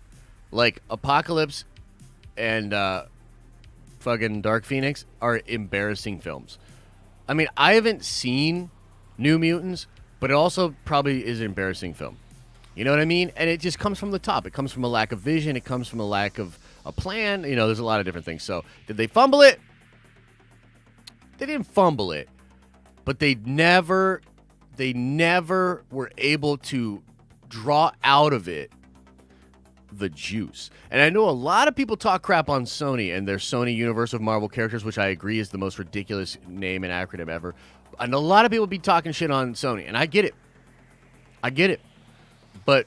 Like, Apocalypse and fucking Dark Phoenix are embarrassing films. I mean, I haven't seen New Mutants, but it also probably is an embarrassing film. You know what I mean? And it just comes from the top. It comes from a lack of vision. It comes from a lack of a plan. You know, there's a lot of different things. So, did they fumble it? They didn't fumble it, but they never were able to draw out of it the juice. And I know a lot of people talk crap on Sony and their Sony universe of Marvel characters, which I agree is the most ridiculous name and acronym ever. And a lot of people be talking shit on Sony, and I get it. But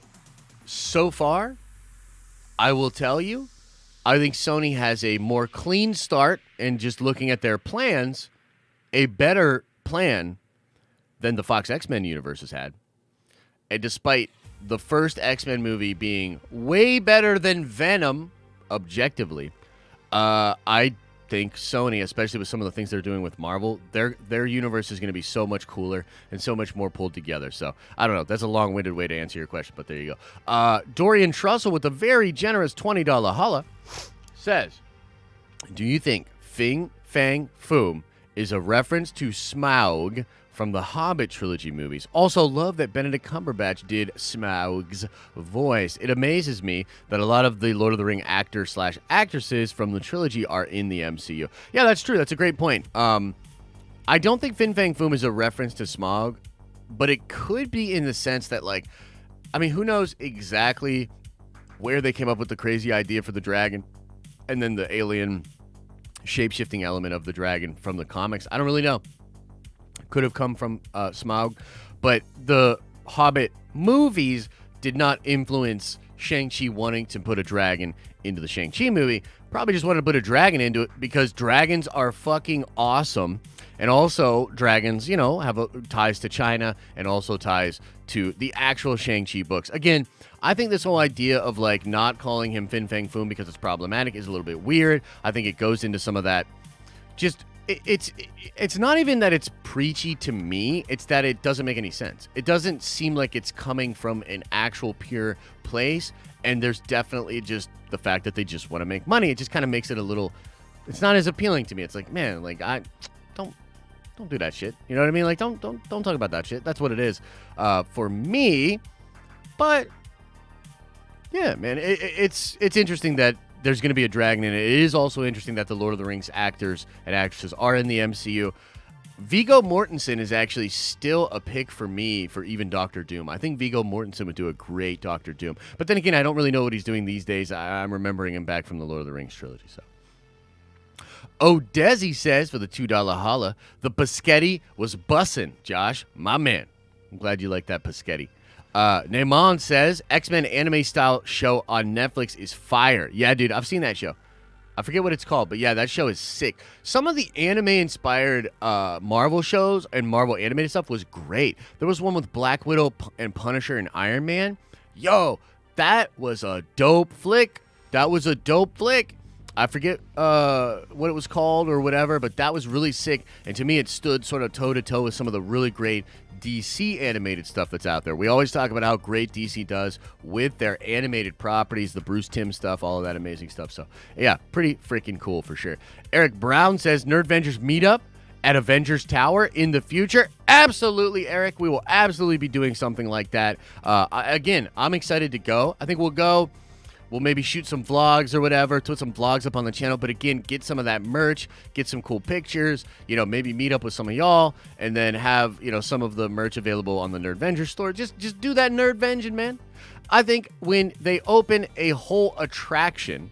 so far, I will tell you, I think Sony has a more clean start, and just looking at their plans, a better plan than the Fox X-Men universe has had. And despite the first X-Men movie being way better than Venom, objectively, I think Sony, especially with some of the things they're doing with Marvel, their universe is going to be so much cooler and so much more pulled together. So, I don't know. That's a long-winded way to answer your question, but there you go. Dorian Trussell with a very generous $20 holla says, do you think Fing Fang Foom is a reference to Smaug from the Hobbit trilogy movies? Also love that Benedict Cumberbatch did Smaug's voice. It amazes me that a lot of the Lord of the Ring actors/actresses from the trilogy are in the MCU. Yeah, that's true. That's a great point. I don't think Fin Fang Foom is a reference to Smaug, but it could be in the sense that, like, I mean, who knows exactly where they came up with the crazy idea for the dragon and then the alien shape-shifting element of the dragon from the comics. I don't really know. Could have come from Smaug, but the Hobbit movies did not influence Shang-Chi wanting to put a dragon into the Shang-Chi movie. Probably just wanted to put a dragon into it because dragons are fucking awesome. And also, dragons, you know, have ties to China and also ties to the actual Shang-Chi books. Again, I think this whole idea of, like, not calling him Fin Fang Foom because it's problematic is a little bit weird. I think it goes into some of that. Just, it's not even that it's preachy to me. It's that it doesn't make any sense. It doesn't seem like it's coming from an actual pure place. And there's definitely just the fact that they just want to make money. It just kind of makes it a little, it's not as appealing to me. It's like, man, like, don't do that shit. You know what I mean? Like, don't talk about that shit. That's what it is for me. But yeah, man, it's interesting that there's going to be a dragon in it. It is also interesting that the Lord of the Rings actors and actresses are in the MCU. Viggo Mortensen is actually still a pick for me for even Doctor Doom. I think Viggo Mortensen would do a great Doctor Doom. But then again, I don't really know what he's doing these days. I'm remembering him back from the Lord of the Rings trilogy. So, Odesi says for the $2 holla, the Paschetti was bussin', Josh, my man. I'm glad you like that Paschetti. Neyman says X-Men anime style show on Netflix is fire. Yeah, dude, I've seen that show. I forget what it's called, but yeah, that show is sick. Some of the anime-inspired Marvel shows and Marvel animated stuff was great. There was one with Black Widow and Punisher and Iron Man. Yo, that was a dope flick. I forget what it was called or whatever, but that was really sick. And to me, it stood sort of toe-to-toe with some of the really great DC animated stuff that's out there. We always talk about how great DC does with their animated properties, the Bruce Timm stuff, all of that amazing stuff. So, yeah, pretty freaking cool for sure. Eric Brown says, Nerdvengers meetup at Avengers Tower in the future. Absolutely, Eric. We will absolutely be doing something like that. Again, I'm excited to go. I think we'll go. We'll maybe shoot some vlogs or whatever, put some vlogs up on the channel. But again, get some of that merch, get some cool pictures, maybe meet up with some of y'all, and then have, some of the merch available on the Nerdvengers store. Just do that Nerdvenging, man. I think when they open a whole attraction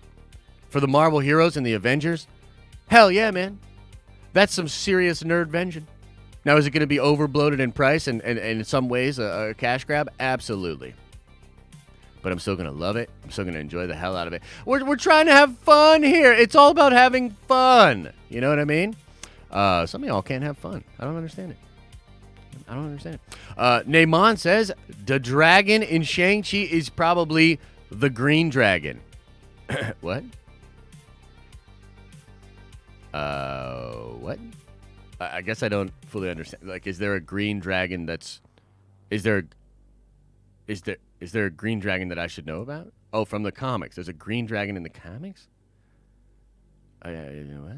for the Marvel heroes and the Avengers, hell yeah, man. That's some serious Nerdvenging. Now, is it going to be overbloated in price and in some ways a cash grab? Absolutely. But I'm still going to love it. I'm still going to enjoy the hell out of it. We're trying to have fun here. It's all about having fun. You know what I mean? Some of y'all can't have fun. I don't understand it. Neyman says, the dragon in Shang-Chi is probably the green dragon. What? What? I guess I don't fully understand. Like, is there a green dragon that's... Is there... Is there a green dragon that I should know about? Oh, from the comics. There's a green dragon in the comics? You know what?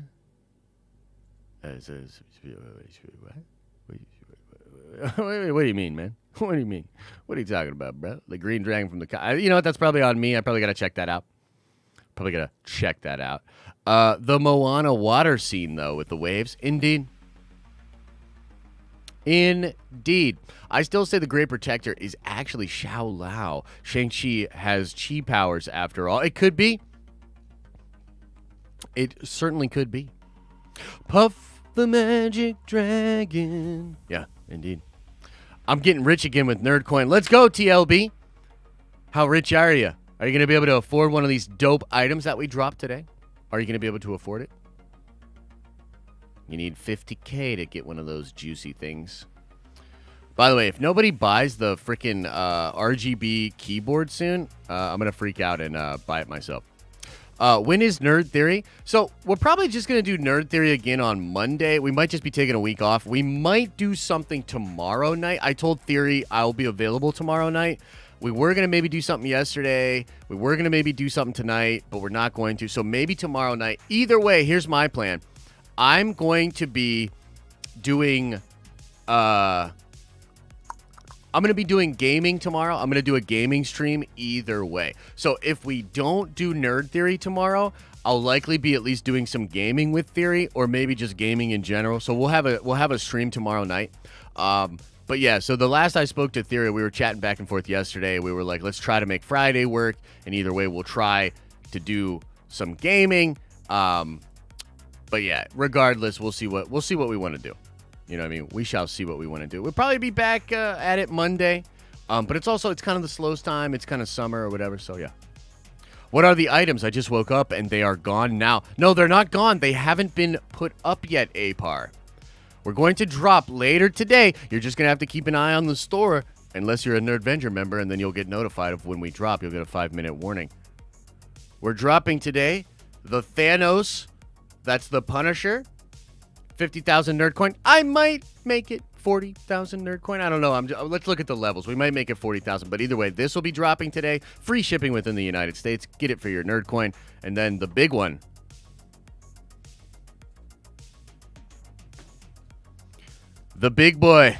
What do you mean, man? What do you mean? What are you talking about, bro? The green dragon from the... You know what? That's probably on me. I probably got to check that out. The Moana water scene, though, with the waves. Indeed. I still say the Great Protector is actually Xiao Lao. Shang-Chi has chi powers after all. It could be. It certainly could be. Puff the magic dragon. Yeah, indeed. I'm getting rich again with Nerdcoin. Let's go, TLB. How rich are you? Are you going to be able to afford one of these dope items that we dropped today? Are you going to be able to afford it? You need 50K to get one of those juicy things. By the way, if nobody buys the freaking RGB keyboard soon, I'm going to freak out and buy it myself. When is Nerd Theory? So we're probably just going to do Nerd Theory again on Monday. We might just be taking a week off. We might do something tomorrow night. I told Theory I'll be available tomorrow night. We were going to maybe do something yesterday. We were going to maybe do something tonight, but we're not going to. So maybe tomorrow night. Either way, here's my plan. I'm going to be doing gaming tomorrow. I'm going to do a gaming stream either way. So if we don't do Nerd Theory tomorrow, I'll likely be at least doing some gaming with Theory, or maybe just gaming in general. So we'll have a stream tomorrow night. But yeah, so the last I spoke to Theory, we were chatting back and forth yesterday. We were like, let's try to make Friday work, and either way, we'll try to do some gaming. But yeah, regardless, we'll see what we want to do. You know what I mean? We shall see what we want to do. We'll probably be back at it Monday. But it's kind of the slowest time. It's kind of summer or whatever. So yeah. What are the items? I just woke up and they are gone now. No, they're not gone. They haven't been put up yet, Apar. We're going to drop later today. You're just going to have to keep an eye on the store unless you're a Nerdvenger member, and then you'll get notified of when we drop. You'll get a 5-minute warning. We're dropping today the Thanos. That's the Punisher. 50,000 Nerdcoin. I might make it 40,000 Nerdcoin. I don't know. Let's look at the levels. We might make it 40,000. But either way, this will be dropping today. Free shipping within the United States. Get it for your Nerdcoin. And then the big one. The big boy.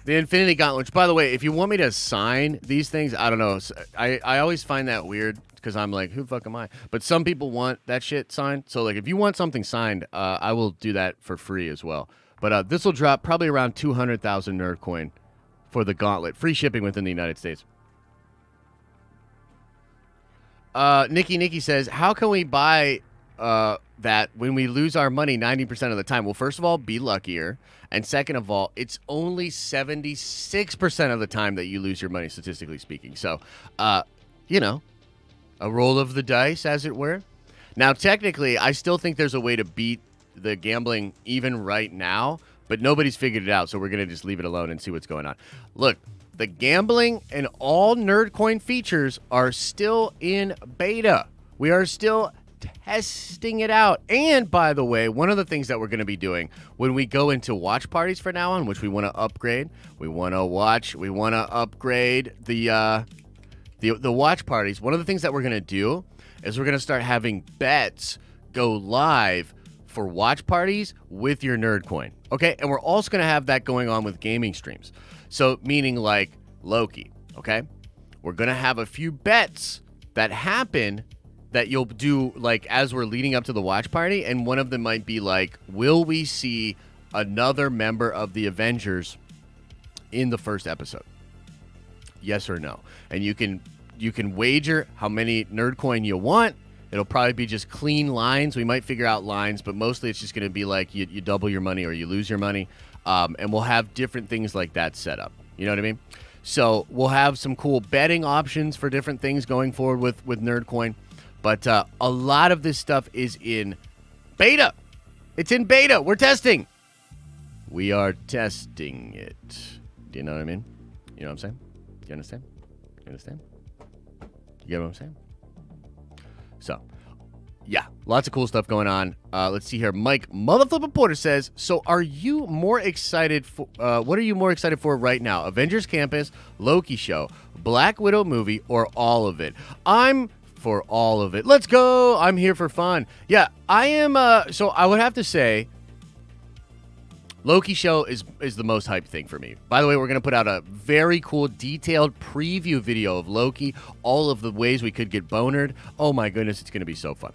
The Infinity Gauntlet. Which, by the way, if you want me to sign these things, I don't know. I always find that weird. Because I'm like, who the fuck am I? But some people want that shit signed. So, like, if you want something signed, I will do that for free as well. But this will drop probably around 200,000 Nerdcoin for the Gauntlet. Free shipping within the United States. Nikki says, how can we buy that when we lose our money 90% of the time? Well, first of all, be luckier. And second of all, it's only 76% of the time that you lose your money, statistically speaking. So, you know. A roll of the dice, as it were. Now, technically, I still think there's a way to beat the gambling even right now, but nobody's figured it out, so we're going to just leave it alone and see what's going on. Look, the gambling and all Nerdcoin features are still in beta. We are still testing it out. And, by the way, one of the things that we're going to be doing when we go into watch parties from now on, which we want to upgrade, we want to upgrade the watch parties. One of the things that we're going to do is we're going to start having bets go live for watch parties with your Nerdcoin. Okay? And we're also going to have that going on with gaming streams. So, meaning like Loki. Okay? We're going to have a few bets that happen that you'll do like as we're leading up to the watch party. And one of them might be like, will we see another member of the Avengers in the first episode? Yes or no? And you can wager how many Nerdcoin you want. It'll probably be just clean lines. We might figure out lines, but mostly it's just going to be like you double your money or you lose your money. And we'll have different things like that set up. You know what I mean? So we'll have some cool betting options for different things going forward with Nerdcoin. But a lot of this stuff is in beta. It's in beta. We're testing. We are testing it. Do you know what I mean? You know what I'm saying? Do you understand? You understand? You get what I'm saying? So, yeah, lots of cool stuff going on. Let's see here. Mike Motherflippin' Porter says, so are you more excited for, what are you more excited for right now? Avengers Campus, Loki show, Black Widow movie, or all of it? I'm for all of it. Let's go. I'm here for fun. Yeah, I am. So I would have to say Loki show is the most hyped thing for me. By the way, we're going to put out a very cool detailed preview video of Loki, all of the ways we could get bonered. Oh my goodness, it's going to be so fun.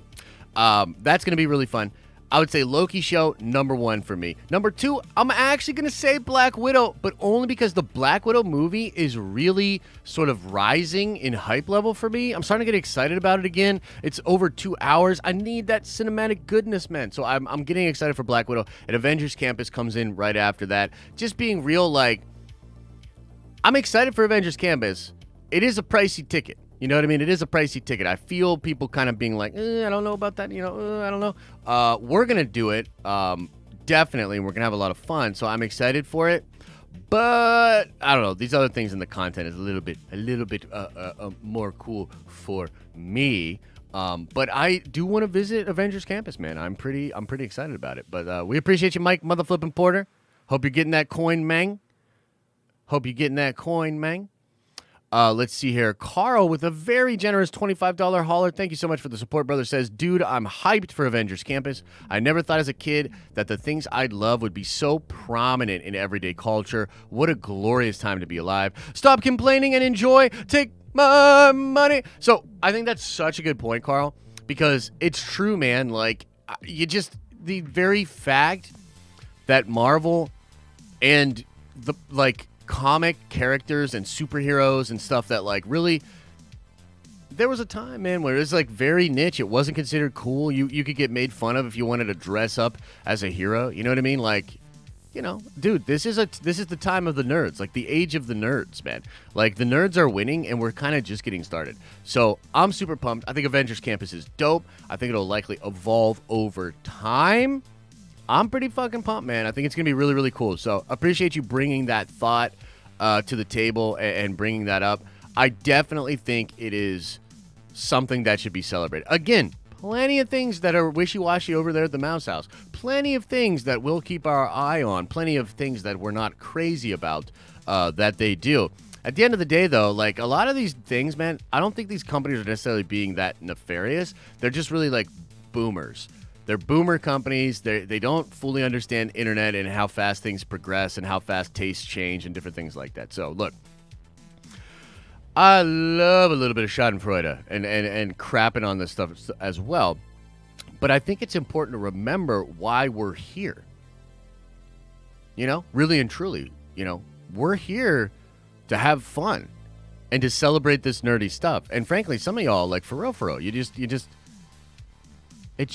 That's going to be really fun. I would say Loki show, number 1 for me. Number 2, I'm actually going to say Black Widow, but only because the Black Widow movie is really sort of rising in hype level for me. I'm starting to get excited about it again. It's over 2 hours. I need that cinematic goodness, man. So I'm getting excited for Black Widow. And Avengers Campus comes in right after that. Just being real, like, I'm excited for Avengers Campus. It is a pricey ticket. You know what I mean? It is a pricey ticket. I feel people kind of being like, I don't know about that. I don't know. We're going to do it. Definitely. We're going to have a lot of fun. So I'm excited for it. But I don't know. These other things in the content is a little bit more cool for me. But I do want to visit Avengers Campus, man. I'm pretty excited about it. But we appreciate you, Mike Motherflippin' Porter. Hope you're getting that coin, man. Let's see here. Carl with a very generous $25 hauler. Thank you so much for the support, brother. Says, dude, I'm hyped for Avengers Campus. I never thought as a kid that the things I'd love would be so prominent in everyday culture. What a glorious time to be alive. Stop complaining and enjoy. Take my money. So I think that's such a good point, Carl, because it's true, man. Like, the very fact that Marvel and the, like, comic characters and superheroes and stuff that, like, really, there was a time, man, where it was, like, very niche. It wasn't considered cool. You could get made fun of if you wanted to dress up as a hero. You know what I mean? Like, you know, dude, this is the time of the nerds, like the age of the nerds, man. Like, the nerds are winning, and we're kind of just getting started. So I'm super pumped. I think Avengers Campus is dope. I think it'll likely evolve over time. I'm pretty fucking pumped, man. I think it's going to be really, really cool. So appreciate you bringing that thought to the table and bringing that up. I definitely think it is something that should be celebrated. Again, plenty of things that are wishy-washy over there at the Mouse House. Plenty of things that we'll keep our eye on. Plenty of things that we're not crazy about that they do. At the end of the day, though, like, a lot of these things, man, I don't think these companies are necessarily being that nefarious. They're just really, like, boomers. They're boomer companies. They don't fully understand internet and how fast things progress and how fast tastes change and different things like that. So, look, I love a little bit of schadenfreude and crapping on this stuff as well. But I think it's important to remember why we're here. You know, really and truly, you know, we're here to have fun and to celebrate this nerdy stuff. And frankly, some of y'all, like, for real, it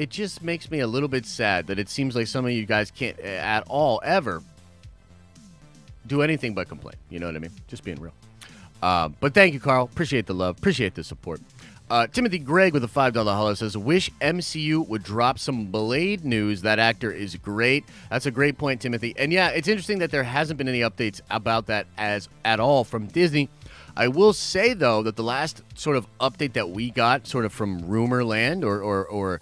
just makes me a little bit sad that it seems like some of you guys can't at all ever do anything but complain. You know what I mean? Just being real. But thank you, Carl. Appreciate the love. Appreciate the support. Timothy Gregg with a $5 holler says, wish MCU would drop some Blade news. That actor is great. That's a great point, Timothy. And yeah, it's interesting that there hasn't been any updates about that at all from Disney. I will say, though, that the last sort of update that we got sort of from rumor land or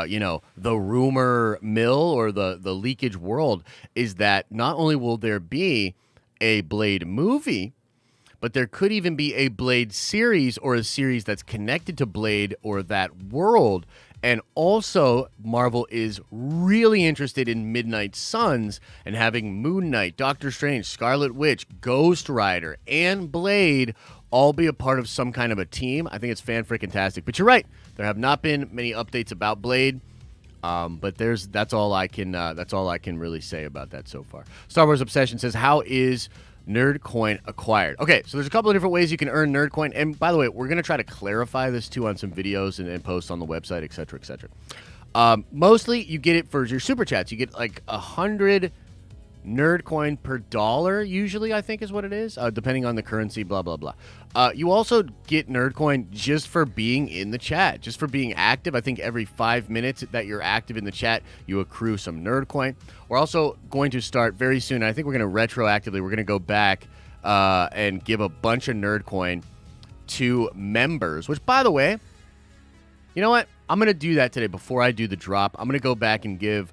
you know, the rumor mill or the leakage world is that not only will there be a Blade movie, but there could even be a Blade series or a series that's connected to Blade or that world. And also, Marvel is really interested in Midnight Suns and having Moon Knight, Doctor Strange, Scarlet Witch, Ghost Rider, and Blade all be a part of some kind of a team. I think it's fan-freaking-tastic. But you're right. There have not been many updates about Blade. But that's all I can really say about that so far. Star Wars Obsession says, how is Nerdcoin acquired? Okay, so there's a couple of different ways you can earn Nerdcoin. And by the way, we're going to try to clarify this too on some videos and posts on the website, et cetera, et cetera. Mostly you get it for your super chats. You get like 100 Nerdcoin per dollar, usually, I think is what it is, depending on the currency, blah, blah, blah. You also get Nerdcoin just for being in the chat, just for being active. I think every 5 minutes that you're active in the chat, you accrue some Nerdcoin. We're also going to start very soon. I think we're going to retroactively, we're going to go back and give a bunch of Nerdcoin to members, which, by the way, you know what? I'm going to do that today before I do the drop. I'm going to go back and give,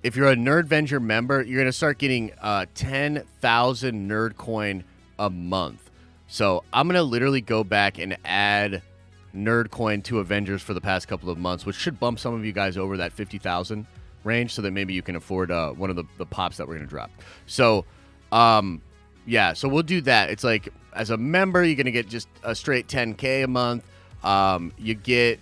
if you're a Nerdvenger member, you're going to start getting 10,000 Nerd coin a month. So I'm going to literally go back and add Nerd coin to Avengers for the past couple of months, which should bump some of you guys over that 50,000 range so that maybe you can afford one of the pops that we're going to drop. So, yeah, so we'll do that. It's like, as a member, you're going to get just a straight 10K a month. You get,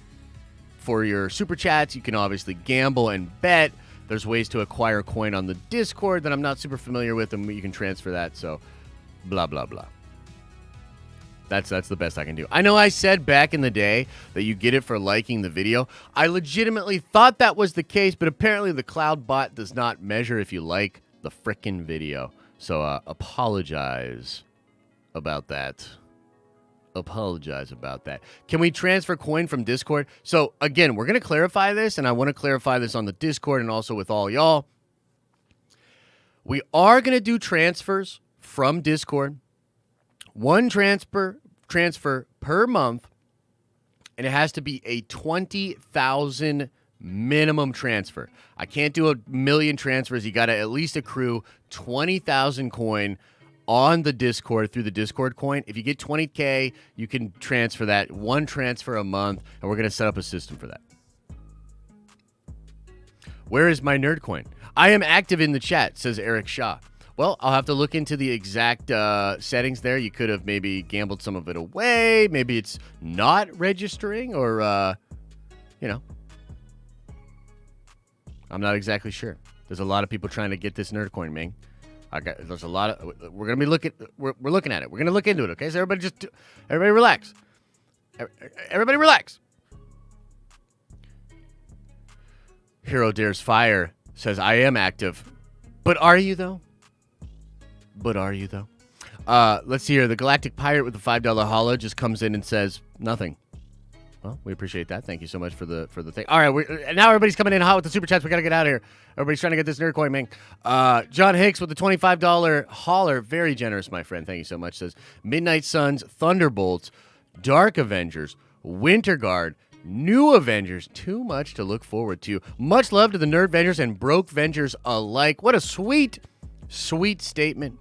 for your super chats, you can obviously gamble and bet. There's ways to acquire coin on the Discord that I'm not super familiar with, and you can transfer that. So, blah, blah, blah. That's the best I can do. I know I said back in the day that you get it for liking the video. I legitimately thought that was the case, but apparently the cloud bot does not measure if you like the frickin' video. So, apologize about that. Apologize about that. Can we transfer coin from Discord? So, again, we're going to clarify this, and I want to clarify this on the Discord and also with all y'all. We are going to do transfers from Discord. One transfer per month, and it has to be a 20,000 minimum transfer. I can't do a million transfers. You got to at least accrue 20,000 coin on the Discord through the Discord coin. If you get 20K, you can transfer that. One transfer a month, and we're going to set up a system for that. Where is my nerd coin? I am active in the chat, says Eric Shaw. Well, I'll have to look into the exact settings there. You could have maybe gambled some of it away. Maybe it's not registering or, you know. I'm not exactly sure. There's a lot of people trying to get this nerd coin, man. There's a lot of. We're gonna be looking. We're looking at it. We're gonna look into it. Okay, so everybody relax. Everybody relax. Hero Dares Fire says, "I am active, but are you though? Let's see here. The Galactic Pirate with the $5 holo just comes in and says nothing. Well, we appreciate that. Thank you so much for the thing. All right, now everybody's coming in hot with the super chats. We gotta get out of here. Everybody's trying to get this nerd coin, man. John Hicks with the $25 holler, very generous, my friend. Thank you so much. Says Midnight Suns, Thunderbolts, Dark Avengers, Winter Guard, New Avengers. Too much to look forward to. Much love to the Nerdvengers and Broke Vengers alike. What a sweet statement.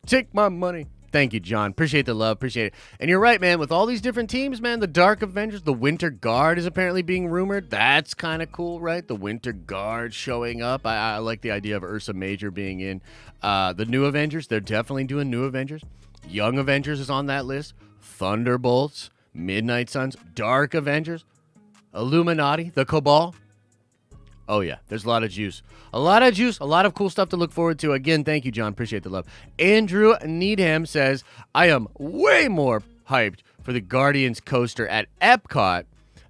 Take my money. Thank you, John. Appreciate the love. Appreciate it. And you're right, man. With all these different teams, man, the Dark Avengers, the Winter Guard is apparently being rumored. That's kind of cool, right? The Winter Guard showing up. I like the idea of Ursa Major being in. The New Avengers, they're definitely doing New Avengers. Young Avengers is on that list. Thunderbolts, Midnight Suns, Dark Avengers, Illuminati, the Cabal. Oh, yeah. There's a lot of juice. A lot of cool stuff to look forward to. Again, thank you, John. Appreciate the love. Andrew Needham says, I am way more hyped for the Guardians coaster at Epcot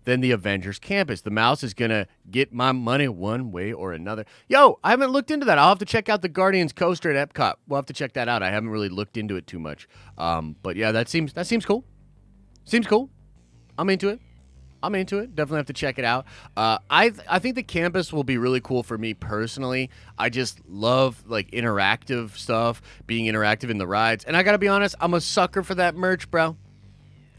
than the Avengers Campus. The mouse is going to get my money one way or another. Yo, I haven't looked into that. I'll have to check out the Guardians coaster at Epcot. We'll have to check that out. I haven't really looked into it too much. But, yeah, that seems cool. Seems cool. I'm into it. Definitely have to check it out. I think the campus will be really cool for me personally. I just love like interactive stuff, being interactive in the rides. And I got to be honest, I'm a sucker for that merch, bro.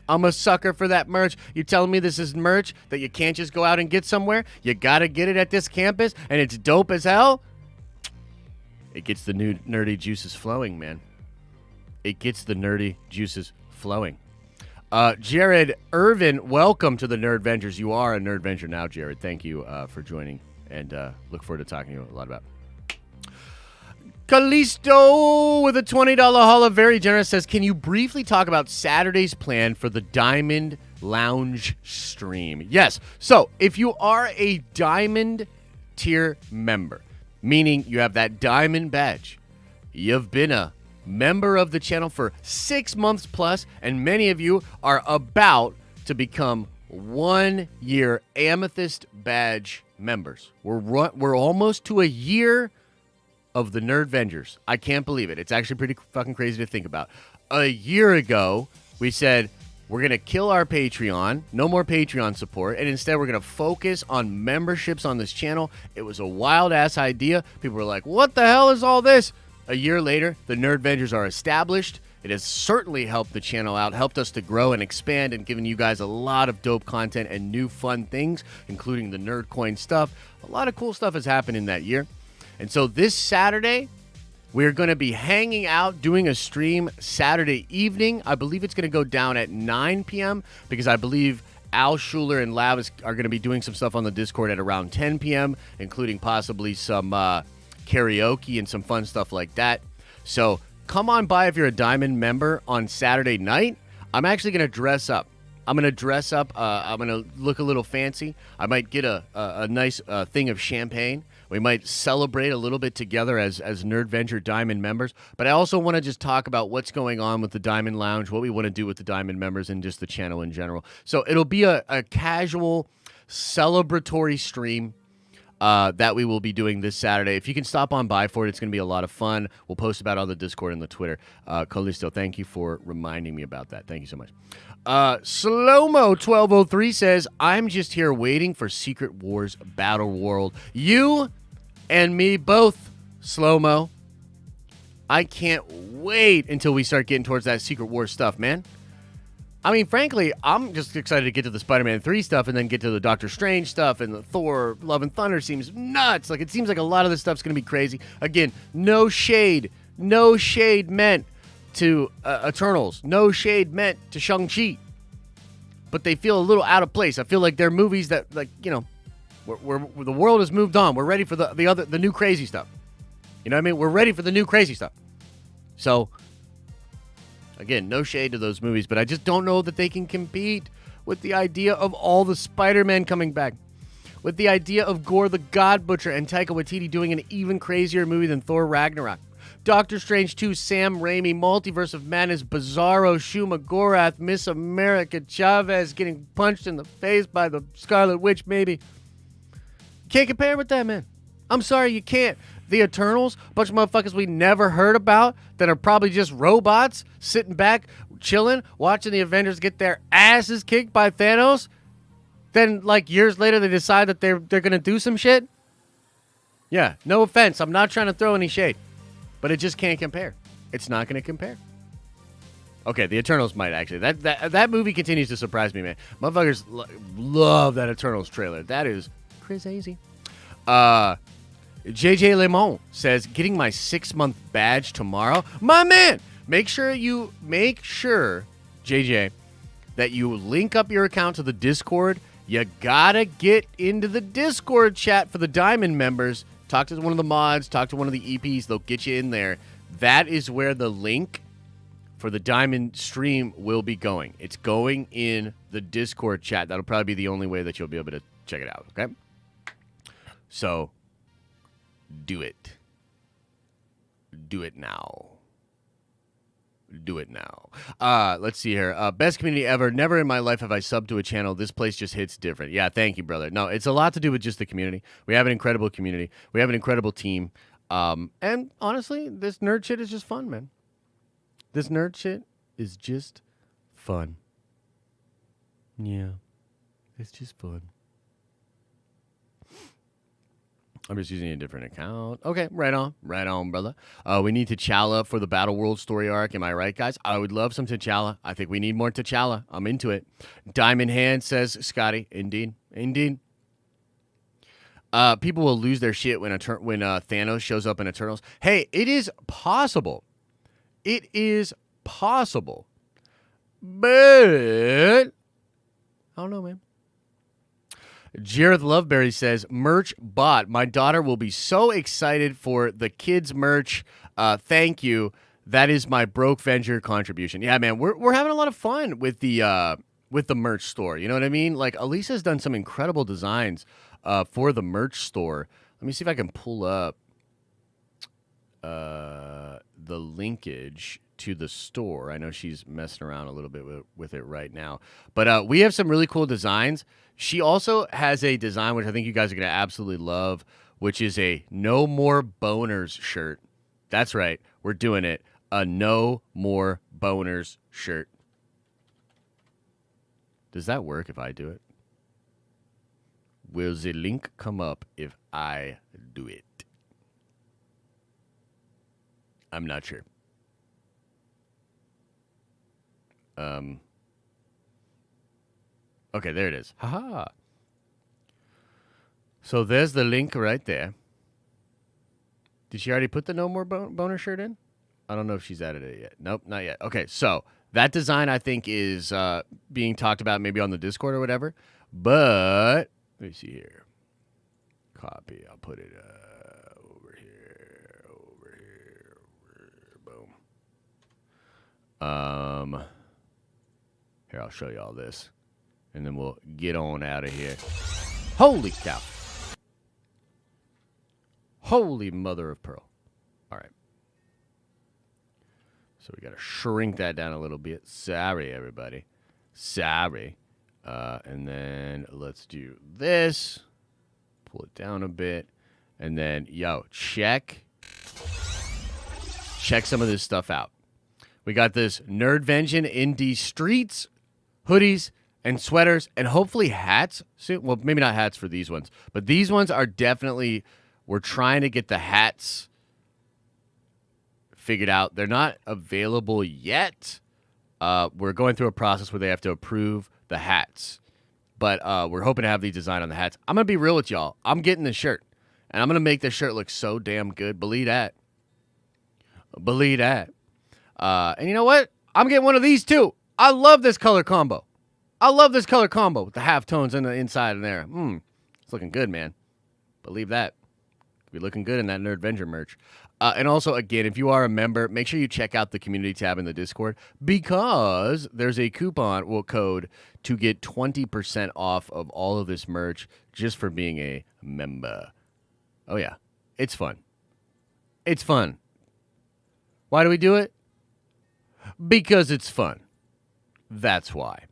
I'm a sucker for that merch. You telling me this is merch that you can't just go out and get somewhere? You got to get it at this campus and it's dope as hell? It gets the new nerdy juices flowing, man. It gets the nerdy juices flowing. Jared Irvin, welcome to the Nerdvengers. You are a Nerdvenger now, Jared. Thank you for joining, and look forward to talking to you a lot about. Callisto with a $20 holla, very generous, says, can you briefly talk about Saturday's plan for the Diamond Lounge stream? Yes. So if you are a Diamond tier member, meaning you have that Diamond badge, you've been a member of the channel for 6 months plus, and many of you are about to become 1 year Amethyst badge members. We're almost to a year of the Nerdvengers. I can't believe it. It's actually pretty fucking crazy to think about. A year ago, we said we're going to kill our Patreon, no more Patreon support, and instead we're going to focus on memberships on this channel. It was a wild-ass idea. People were like, what the hell is all this? a year later, the Nerdvengers are established. It has certainly helped the channel out, helped us to grow and expand, and given you guys a lot of dope content and new fun things, including the Nerdcoin stuff. A lot of cool stuff has happened in that year. And so this Saturday, we're going to be hanging out, doing a stream Saturday evening. I believe it's going to go down at 9 p.m. because I believe Al Schuler and Lavis are going to be doing some stuff on the Discord at around 10 p.m., including possibly some karaoke and some fun stuff like that. So come on by if you're a Diamond member on Saturday night. I'm actually going to dress up. I'm going to dress up. I'm going to look a little fancy. I might get a nice thing of champagne. We might celebrate a little bit together as Nerdventure Diamond members. But I also want to just talk about what's going on with the Diamond Lounge, what we want to do with the Diamond members, and just the channel in general. So it'll be a casual, celebratory stream that we will be doing this Saturday. If you can stop on by for it, it's going to be a lot of fun. We'll post about it on the Discord and the Twitter. Callisto, thank you for reminding me about that. Thank you so much. Slowmo1203 says, I'm just here waiting for Secret Wars Battle World. You and me both, Slowmo. I can't wait until we start getting towards that Secret Wars stuff, man. I mean, frankly, I'm just excited to get to the Spider-Man 3 stuff and then get to the Doctor Strange stuff, and the Thor Love and Thunder seems nuts. Like, it seems like a lot of this stuff's going to be crazy. Again, no shade meant to Eternals. No shade meant to Shang-Chi. But they feel a little out of place. I feel like they're movies that, like, you know, where the world has moved on. We're ready for the new crazy stuff. You know what I mean? We're ready for the new crazy stuff. So, again, no shade to those movies, but I just don't know that they can compete with the idea of all the Spider-Man coming back. With the idea of Gore the God Butcher and Taika Waititi doing an even crazier movie than Thor Ragnarok. Doctor Strange 2, Sam Raimi, Multiverse of Madness, Bizarro, Shuma Gorath, Miss America Chavez getting punched in the face by the Scarlet Witch, maybe. Can't compare with that, man. I'm sorry, you can't. The Eternals, a bunch of motherfuckers we never heard about that are probably just robots sitting back, chilling, watching the Avengers get their asses kicked by Thanos. Then, like, years later, they decide that they're going to do some shit. Yeah, no offense. I'm not trying to throw any shade. But it just can't compare. It's not going to compare. Okay, the Eternals might actually. That movie continues to surprise me, man. Motherfuckers love that Eternals trailer. That is crazy. JJ Lemon says, getting my 6-month badge tomorrow. My man, make sure, JJ, that you link up your account to the Discord. You gotta get into the Discord chat for the Diamond members. Talk to one of the mods, talk to one of the EPs. They'll get you in there. That is where the link for the Diamond stream will be going. It's going in the Discord chat. That'll probably be the only way that you'll be able to check it out, okay? So, do it. Do it now. Do it now. Let's see here. Best community ever. Never in my life have I subbed to a channel. This place just hits different. Yeah, thank you, brother. No, it's a lot to do with just the community. We have an incredible community. We have an incredible team. And honestly, this nerd shit is just fun, man. This nerd shit is just fun. Yeah, it's just fun. I'm just using a different account. Okay, right on, brother. We need T'Challa for the Battle World story arc. Am I right, guys? I would love some T'Challa. I think we need more T'Challa. I'm into it. Diamond Hand says, Scotty, indeed. People will lose their shit when Thanos shows up in Eternals. Hey, it is possible. It is possible. But I don't know, man. Jareth Loveberry says, merch bought. My daughter will be so excited for the kids' merch. Thank you. That is my Broke Venture contribution. Yeah, man, we're having a lot of fun with the merch store. You know what I mean? Like, Elisa's done some incredible designs for the merch store. Let me see if I can pull up the linkage to the store. I know she's messing around a little bit with it right now. But we have some really cool designs. She also has a design, which I think you guys are going to absolutely love, which is a No More Boners shirt. That's right. We're doing it. A No More Boners shirt. Does that work if I do it? Will the link come up if I do it? I'm not sure. Okay, there it is. Haha. So there's the link right there. Did she already put the No More Boner shirt in? I don't know if she's added it yet. Nope, not yet. Okay, so that design I think is being talked about maybe on the Discord or whatever. But let me see here. Copy. I'll put it over here. Boom. Here, I'll show you all this. And then we'll get on out of here. Holy cow. Holy mother of pearl. All right. So we got to shrink that down a little bit. Sorry, everybody. Sorry. And then let's do this. Pull it down a bit. And then, check some of this stuff out. We got this Nerdvenging Indie Streets, hoodies, and sweaters, and hopefully hats soon. Well, maybe not hats for these ones, but these ones are definitely, we're trying to get the hats figured out. They're not available yet. We're going through a process where they have to approve the hats, but we're hoping to have the design on the hats. I'm going to be real with y'all. I'm getting this shirt, and I'm going to make this shirt look so damn good. Believe that. Believe that. And you know what? I'm getting one of these too. I love this color combo. I love this color combo with the half tones in the inside and there. It's looking good, man. Believe that. Be looking good in that Nerdvenger merch. And also, again, if you are a member, make sure you check out the community tab in the Discord because there's a coupon code to get 20% off of all of this merch just for being a member. Oh, yeah. It's fun. It's fun. Why do we do it? Because it's fun. That's why.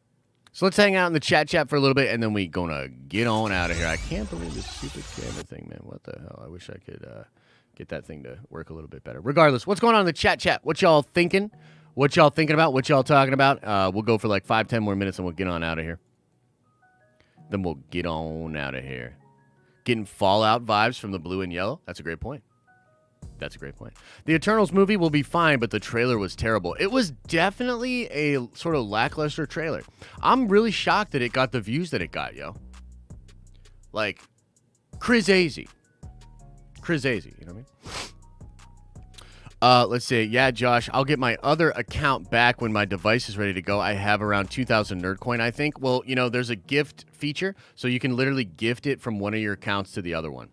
So let's hang out in the chat for a little bit, and then we gonna get on out of here. I can't believe this stupid camera thing, man. What the hell? I wish I could get that thing to work a little bit better. Regardless, what's going on in the chat? What y'all thinking? What y'all thinking about? What y'all talking about? We'll go for like 5-10 more minutes, and we'll get on out of here. Then we'll get on out of here. Getting Fallout vibes from the blue and yellow. That's a great point. That's a great point. The Eternals movie will be fine, but the trailer was terrible. It was definitely a sort of lackluster trailer. I'm really shocked that it got the views that it got, yo. Like, crazy. Crazy, you know what I mean? Let's see. Yeah, Josh, I'll get my other account back when my device is ready to go. I have around 2,000 Nerdcoin, I think. Well, you know, there's a gift feature, so you can literally gift it from one of your accounts to the other one.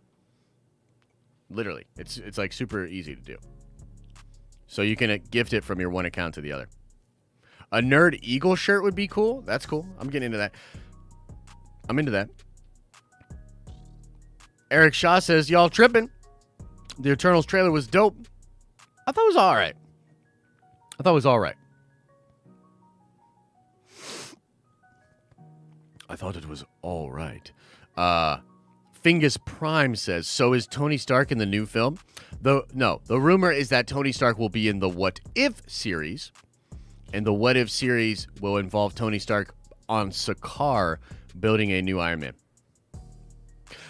Literally. It's like super easy to do. So you can gift it from your one account to the other. A Nerd Eagle shirt would be cool. That's cool. I'm getting into that. I'm into that. Eric Shaw says, y'all tripping. The Eternals trailer was dope. I thought it was all right. I thought it was all right. Fingus Prime says, so is Tony Stark in the new film? No, the rumor is that Tony Stark will be in the What If series, and the What If series will involve Tony Stark on Sakaar building a new Iron Man.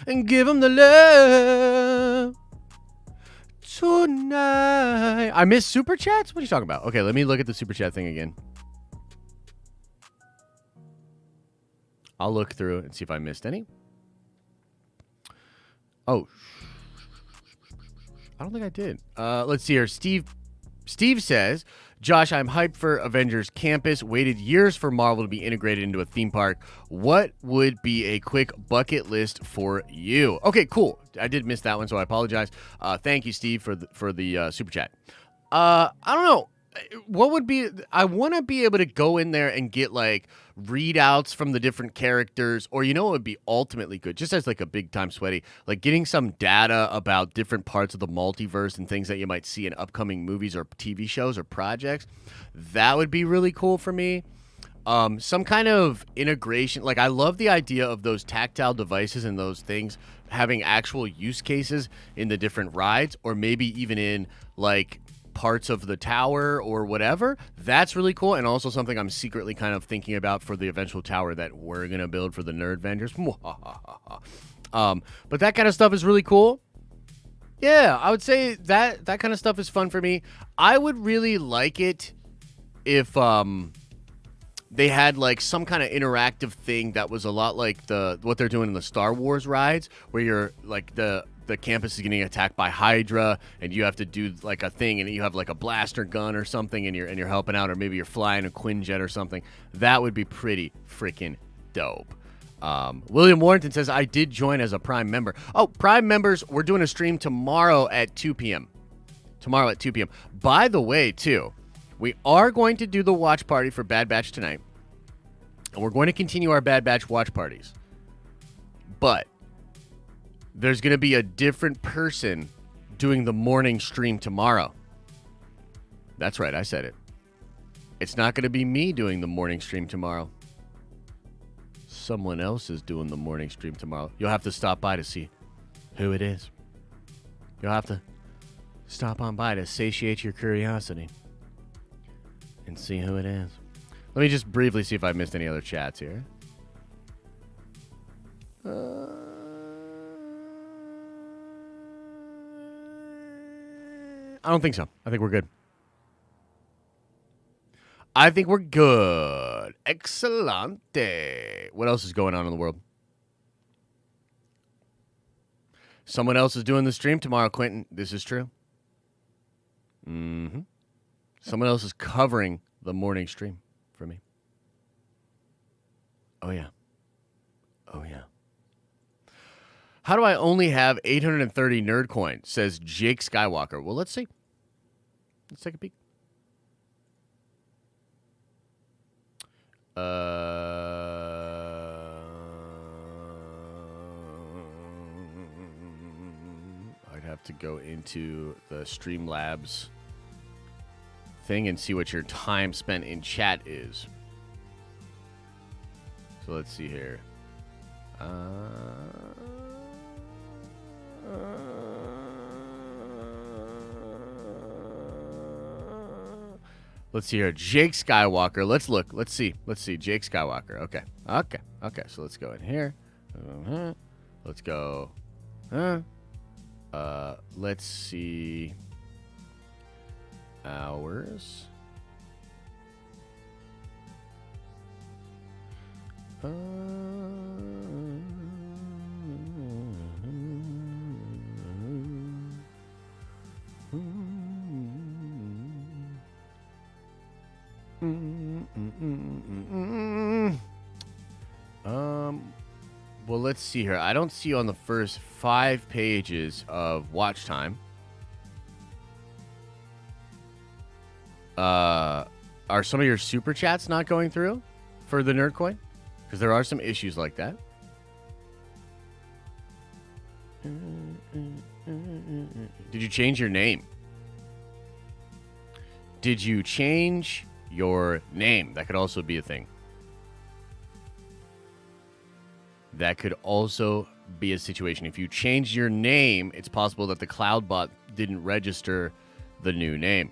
And give him the love tonight. I miss Super Chats? What are you talking about? Okay, let me look at the Super Chat thing again. I'll look through and see if I missed any. Oh, I don't think I did. Let's see here. Steve says, Josh, I'm hyped for Avengers Campus. Waited years for Marvel to be integrated into a theme park. What would be a quick bucket list for you? Okay, cool. I did miss that one, so I apologize. Thank you, Steve, for the super chat. I don't know. What would be? I want to be able to go in there and get like readouts from the different characters, or you know what would be ultimately good, just as like a big time sweaty, like getting some data about different parts of the multiverse and things that you might see in upcoming movies or TV shows or projects. That would be really cool for me. Some kind of integration. Like I love the idea of those tactile devices and those things having actual use cases in the different rides, or maybe even in like parts of the tower or whatever. That's really cool, and also something I'm secretly kind of thinking about for the eventual tower that we're gonna build for the Nerdvengers. But that kind of stuff is really cool. Yeah, I would say that kind of stuff is fun for me. I would really like it if they had like some kind of interactive thing that was a lot like what they're doing in the Star Wars rides, where you're like the campus is getting attacked by Hydra, and you have to do like a thing, and you have like a blaster gun or something, and you're helping out, or maybe you're flying a Quinjet or something. That would be pretty freaking dope. William Warrington says, I did join as a Prime member. Oh, Prime members, we're doing a stream tomorrow at 2 p.m. By the way, too, we are going to do the watch party for Bad Batch tonight. And we're going to continue our Bad Batch watch parties. But there's going to be a different person doing the morning stream tomorrow. That's right, I said it. It's not going to be me doing the morning stream tomorrow. Someone else is doing the morning stream tomorrow. You'll have to stop by to see who it is. You'll have to stop on by to satiate your curiosity and see who it is. Let me just briefly see if I missed any other chats here. I don't think so. I think we're good. Excelente. What else is going on in the world? Someone else is doing the stream tomorrow, Quentin. This is true. Mm-hmm. Someone else is covering the morning stream for me. Oh, yeah. Oh, yeah. How do I only have 830 nerd coins? Says Jake Skywalker. Well, let's see. Let's take a peek. I'd have to go into the Streamlabs thing and see what your time spent in chat is. So let's see here. Let's see here. Jake Skywalker. Let's look. Let's see. Jake Skywalker. Okay. So let's go in here. Let's go. Let's see. Hours. Well, let's see here. I don't see you on the first 5 pages of watch time. Are some of your super chats not going through for the Nerdcoin? Because there are some issues like that. Did you change your name? Did you change your name? That could also be a thing. That could also be a situation. If you changed your name, it's possible that the CloudBot didn't register the new name.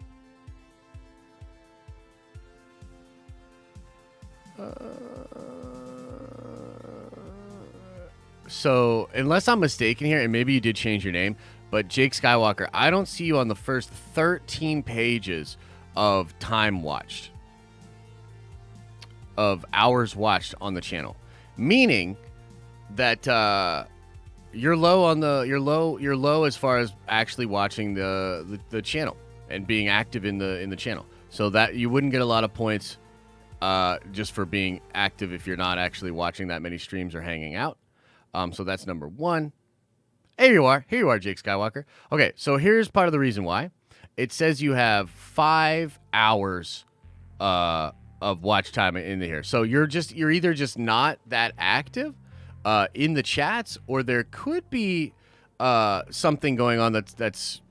So, unless I'm mistaken here, and maybe you did change your name, but Jake Skywalker, I don't see you on the first 13 pages of time watched, of hours watched on the channel, meaning that you're low as far as actually watching the channel and being active in the channel, so that you wouldn't get a lot of points just for being active if you're not actually watching that many streams or hanging out. So that's number one. Here you are, Jake Skywalker. Okay, so here's part of the reason why. It says you have 5 hours of watch time in here. So you're either just not that active in the chats, or there could be something going on that's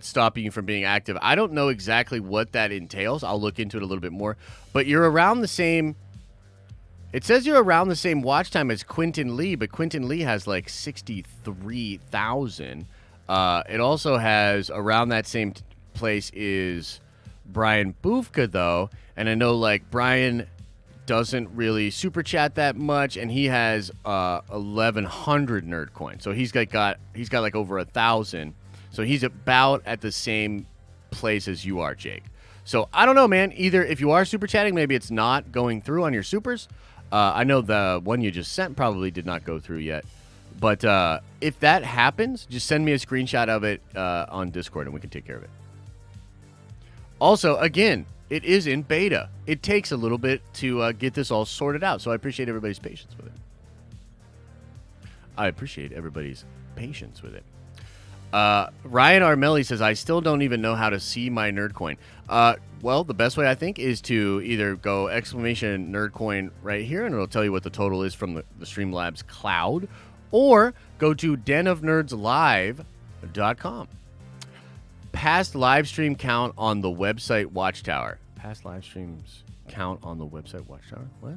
stopping you from being active. I don't know exactly what that entails. I'll look into it a little bit more. But you're around the same. It says you're around the same watch time as Quentin Lee, but Quentin Lee has like 63,000. It also has around that same place is Brian Bufka, though. And I know like Brian doesn't really super chat that much, and he has 1,100 nerd coins. So he's got like over 1,000. So he's about at the same place as you are, Jake. So I don't know, man. Either if you are super chatting, maybe it's not going through on your supers. I know the one you just sent probably did not go through yet. But if that happens, just send me a screenshot of it on Discord and we can take care of it. Also, again, it is in beta. It takes a little bit to get this all sorted out. So I appreciate everybody's patience with it. Ryan Armelli says, I still don't even know how to see my Nerdcoin. Well, the best way I think is to either go exclamation Nerdcoin right here, and it'll tell you what the total is from the Streamlabs cloud, or go to denofnerdslive.com. Past live stream count on the website Watchtower. Past live streams count on the website Watchtower? What?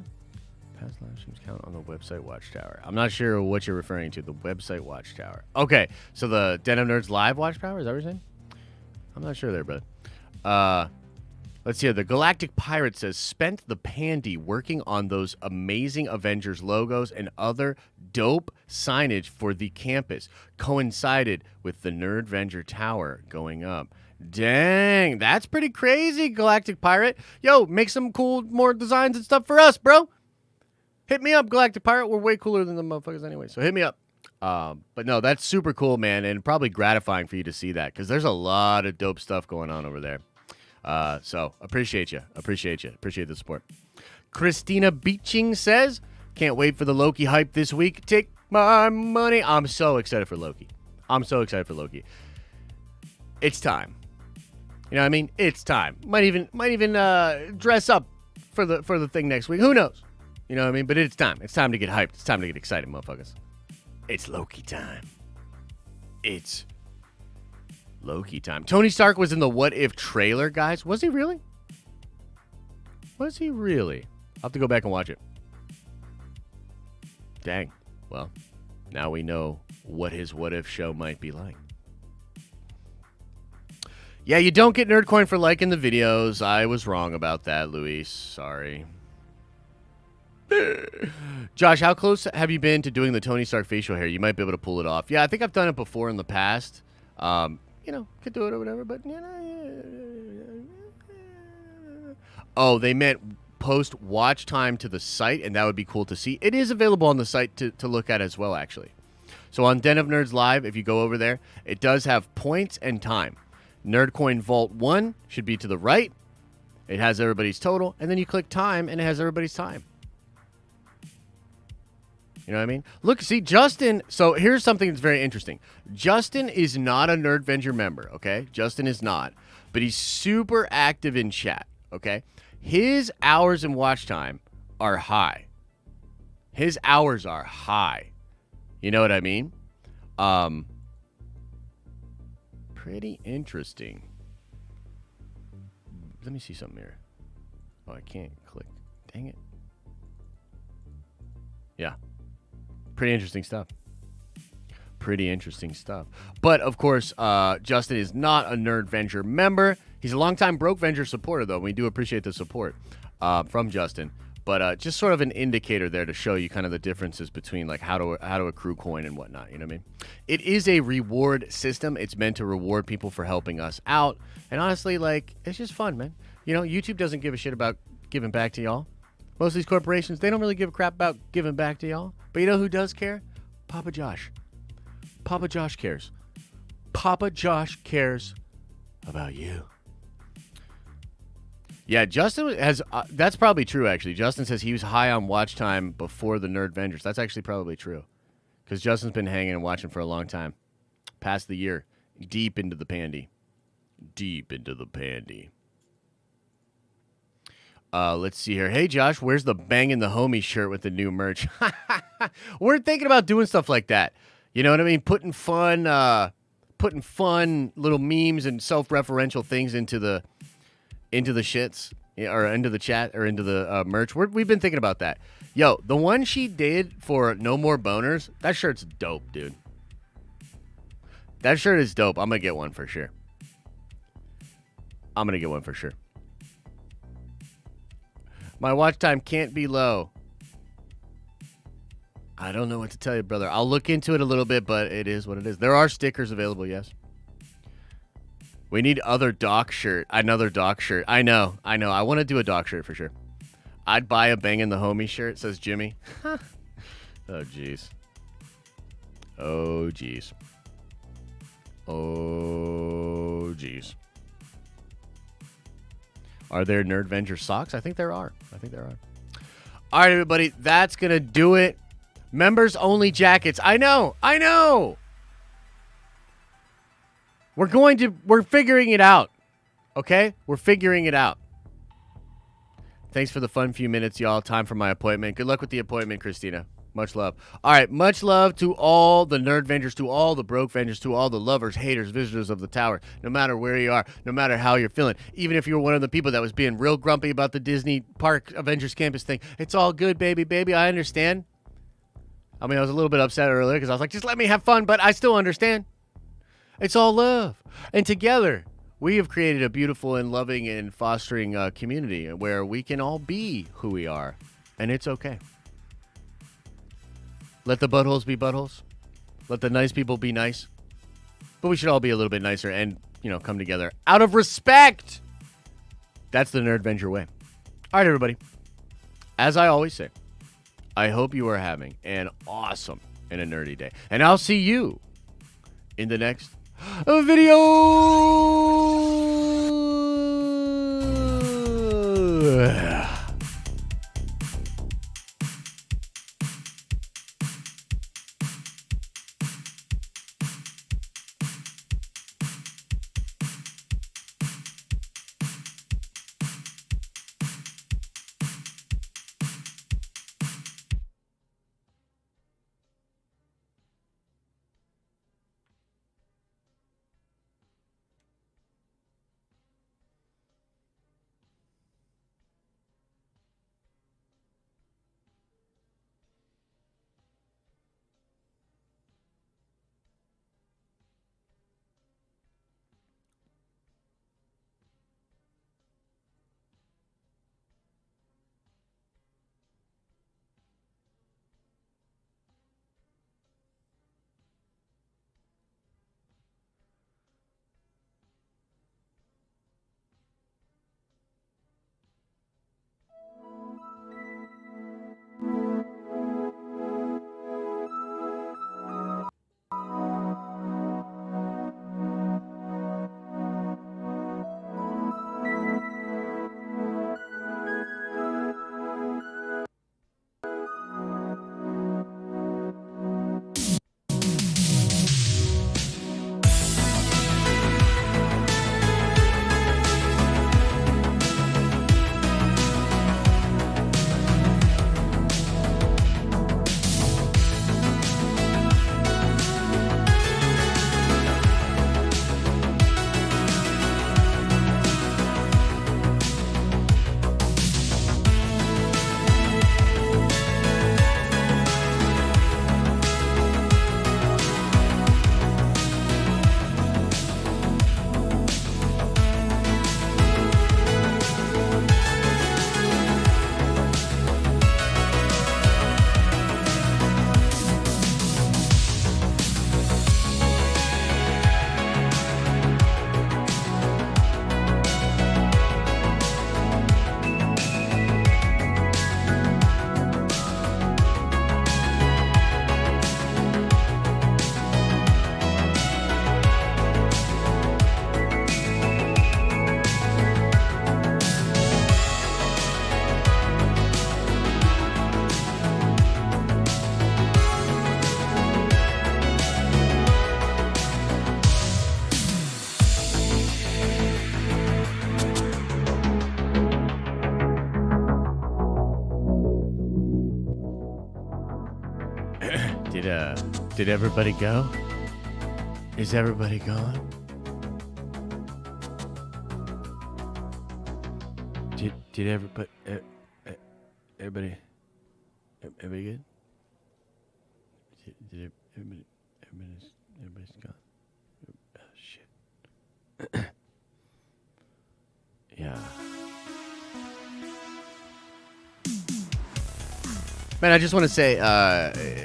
Past live streams count on the website Watchtower. I'm not sure what you're referring to. The website Watchtower. Okay, so the Den of Nerds Live Watchtower, is that what you're saying? I'm not sure there, brother. Let's see here. The Galactic Pirate says, spent the pandy working on those amazing Avengers logos and other dope signage for the campus. Coincided with the Nerdvenger Tower going up. Dang, that's pretty crazy, Galactic Pirate. Yo, make some cool, more designs and stuff for us, bro. Hit me up, Galactic Pirate. We're way cooler than the motherfuckers anyway, so hit me up. But no, that's super cool, man, and probably gratifying for you to see that because there's a lot of dope stuff going on over there. So appreciate you. Appreciate the support. Christina Beaching says, can't wait for the Loki hype this week. Take my money. I'm so excited for Loki. It's time. You know what I mean? It's time. Might even dress up for the thing next week. Who knows? You know what I mean? But it's time. It's time to get hyped. It's time to get excited, motherfuckers. It's Loki time. It's Loki time. Tony Stark was in the What If trailer, guys. Was he really? I'll have to go back and watch it. Dang. Well, now we know what his What If show might be like. Yeah, you don't get Nerdcoin for liking the videos. I was wrong about that, Luis. Sorry. Josh, how close have you been to doing the Tony Stark facial hair? You might be able to pull it off. Yeah, I think I've done it before in the past. You know, could do it or whatever, but you know. Oh, they meant post watch time to the site, and that would be cool to see. It is available on the site to look at as well, actually. So on Den of Nerds Live, if you go over there, it does have points and time. Nerdcoin Vault 1 should be to the right. It has everybody's total, and then you click time, and it has everybody's time. You know what I mean? Look, see, Justin, so here's something that's very interesting. Justin is not a Nerdvenger member, okay? Justin is not, but he's super active in chat, okay? His hours in watch time are high. His hours are high. You know what I mean? Pretty interesting. Let me see something here. Oh, I can't click. Dang it. Yeah. Pretty interesting stuff. But, of course, Justin is not a Nerdvenger member. He's a longtime Brokevenger supporter, though. We do appreciate the support from Justin. But just sort of an indicator there to show you kind of the differences between like how to accrue coin and whatnot. You know what I mean? It is a reward system. It's meant to reward people for helping us out. And honestly, like, it's just fun, man. You know, YouTube doesn't give a shit about giving back to y'all. Most of these corporations, they don't really give a crap about giving back to y'all. But you know who does care? Papa Josh. Papa Josh cares. Papa Josh cares about you. Yeah, Justin has, that's probably true, actually. Justin says he was high on watch time before the Nerdvengers. That's actually probably true. Because Justin's been hanging and watching for a long time. Past the year. Deep into the pandy. Let's see here. Hey, Josh, where's the Bangin' the Homie shirt with the new merch? We're thinking about doing stuff like that. You know what I mean? Putting fun little memes and self-referential things into the shits, or into the chat, or into the merch. We've been thinking about that. Yo, the one she did for No More Boners, that shirt's dope, dude. That shirt is dope. I'm going to get one for sure. My watch time can't be low. I don't know what to tell you, brother. I'll look into it a little bit, but it is what it is. There are stickers available, yes. We need another doc shirt. I know. I want to do a doc shirt for sure. I'd buy a Bangin' the Homie shirt, says Jimmy. Oh, jeez. Oh, jeez. Oh, jeez. Are there Nerdvenger socks? I think there are. All right, everybody. That's going to do it. Members only jackets. I know. We're figuring it out. Okay? We're figuring it out. Thanks for the fun few minutes, y'all. Time for my appointment. Good luck with the appointment, Christina. Much love. All right, much love to all the Nerdvengers, to all the Brokevengers, to all the lovers, haters, visitors of the tower. No matter where you are, no matter how you're feeling, even if you were one of the people that was being real grumpy about the Disney Park Avengers Campus thing, it's all good, baby. I understand. I mean, I was a little bit upset earlier because I was like, just let me have fun, but I still understand. It's all love. And together, we have created a beautiful and loving and fostering community where we can all be who we are. And it's okay. Let the buttholes be buttholes. Let the nice people be nice. But we should all be a little bit nicer and, come together out of respect. That's the Nerdvenger way. All right, everybody. As I always say, I hope you are having an awesome and a nerdy day. And I'll see you in the next video. Did everybody go? Is everybody gone? Did everybody everybody good? Did everybody's gone? Oh, shit. Yeah. Man, I just want to say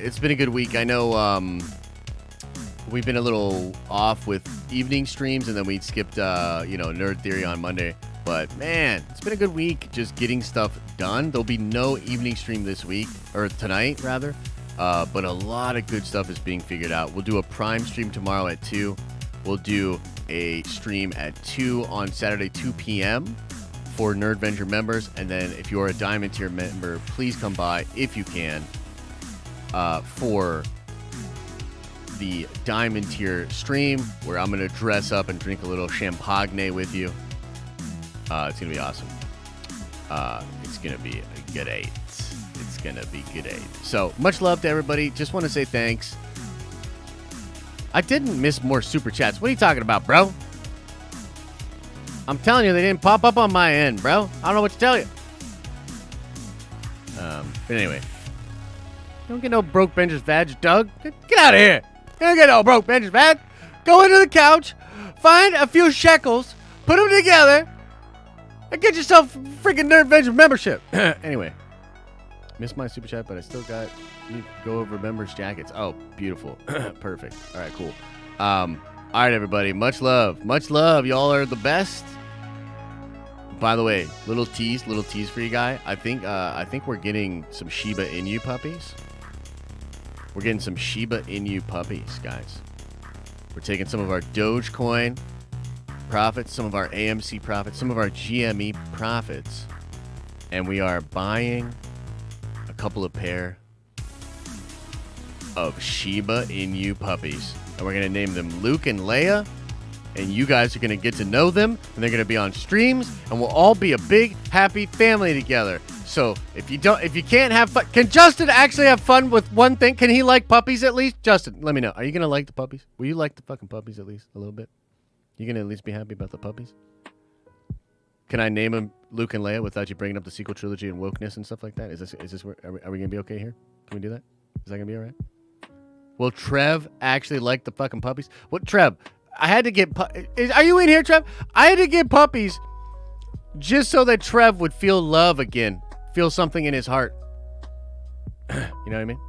it's been a good week. I know we've been a little off with evening streams, and then we skipped, Nerd Theory on Monday. But, man, it's been a good week just getting stuff done. There'll be no evening stream this week, or tonight, rather. But a lot of good stuff is being figured out. We'll do a Prime stream tomorrow at 2. We'll do a stream at 2 on Saturday, 2 p.m. for Nerdvenger members. And then if you're a Diamond Tier member, please come by, if you can, for the Diamond Tier stream, where I'm going to dress up and drink a little champagne with you. It's going to be awesome. It's going to be a good 8. It's going to be good 8. So, much love to everybody. Just want to say thanks. I didn't miss more super chats. What are you talking about, bro? I'm telling you, they didn't pop up on my end, bro. I don't know what to tell you. But anyway. You don't get no broke bencher's vag, Doug. Get out of here. You don't get no broke bencher's vag. Go into the couch, find a few shekels, put them together, and get yourself freaking Nerdvenger membership. Anyway. Missed my super chat, but I still got you go over members jackets. Oh, beautiful. Perfect. All right, cool. All right, everybody. Much love. Much love. Y'all are the best. By the way, little tease for you guy. I think we're getting some Shiba Inu puppies. We're getting some Shiba Inu puppies, guys. We're taking some of our Dogecoin profits, some of our AMC profits, some of our GME profits, and we are buying a couple of pair of Shiba Inu puppies. And we're going to name them Luke and Leia. And you guys are going to get to know them. And they're going to be on streams. And we'll all be a big, happy family together. So if you can't have fun. Can Justin actually have fun with one thing? Can he like puppies at least? Justin, let me know. Are you going to like the puppies? Will you like the fucking puppies at least a little bit? You going to at least be happy about the puppies? Can I name them Luke and Leia without you bringing up the sequel trilogy and wokeness and stuff like that? Is this where, are we going to be okay here? Can we do that? Is that going to be all right? Will Trev actually like the fucking puppies? What, Trev? I had to get... Are you in here, Trev? I had to get puppies just so that Trev would feel love again. Feel something in his heart. You know what I mean?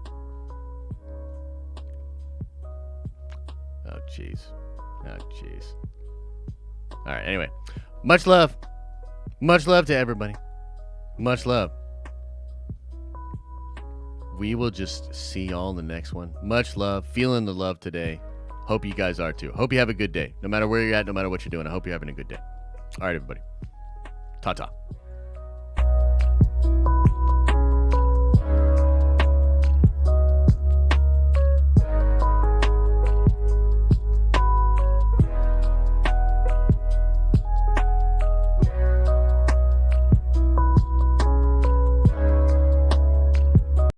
Oh, jeez. Oh, jeez. All right, anyway. Much love. Much love to everybody. Much love. We will just see y'all in the next one. Much love. Feeling the love today. Hope you guys are too. Hope you have a good day. No matter where you're at, no matter what you're doing, I hope you're having a good day. All right, everybody. Ta-ta.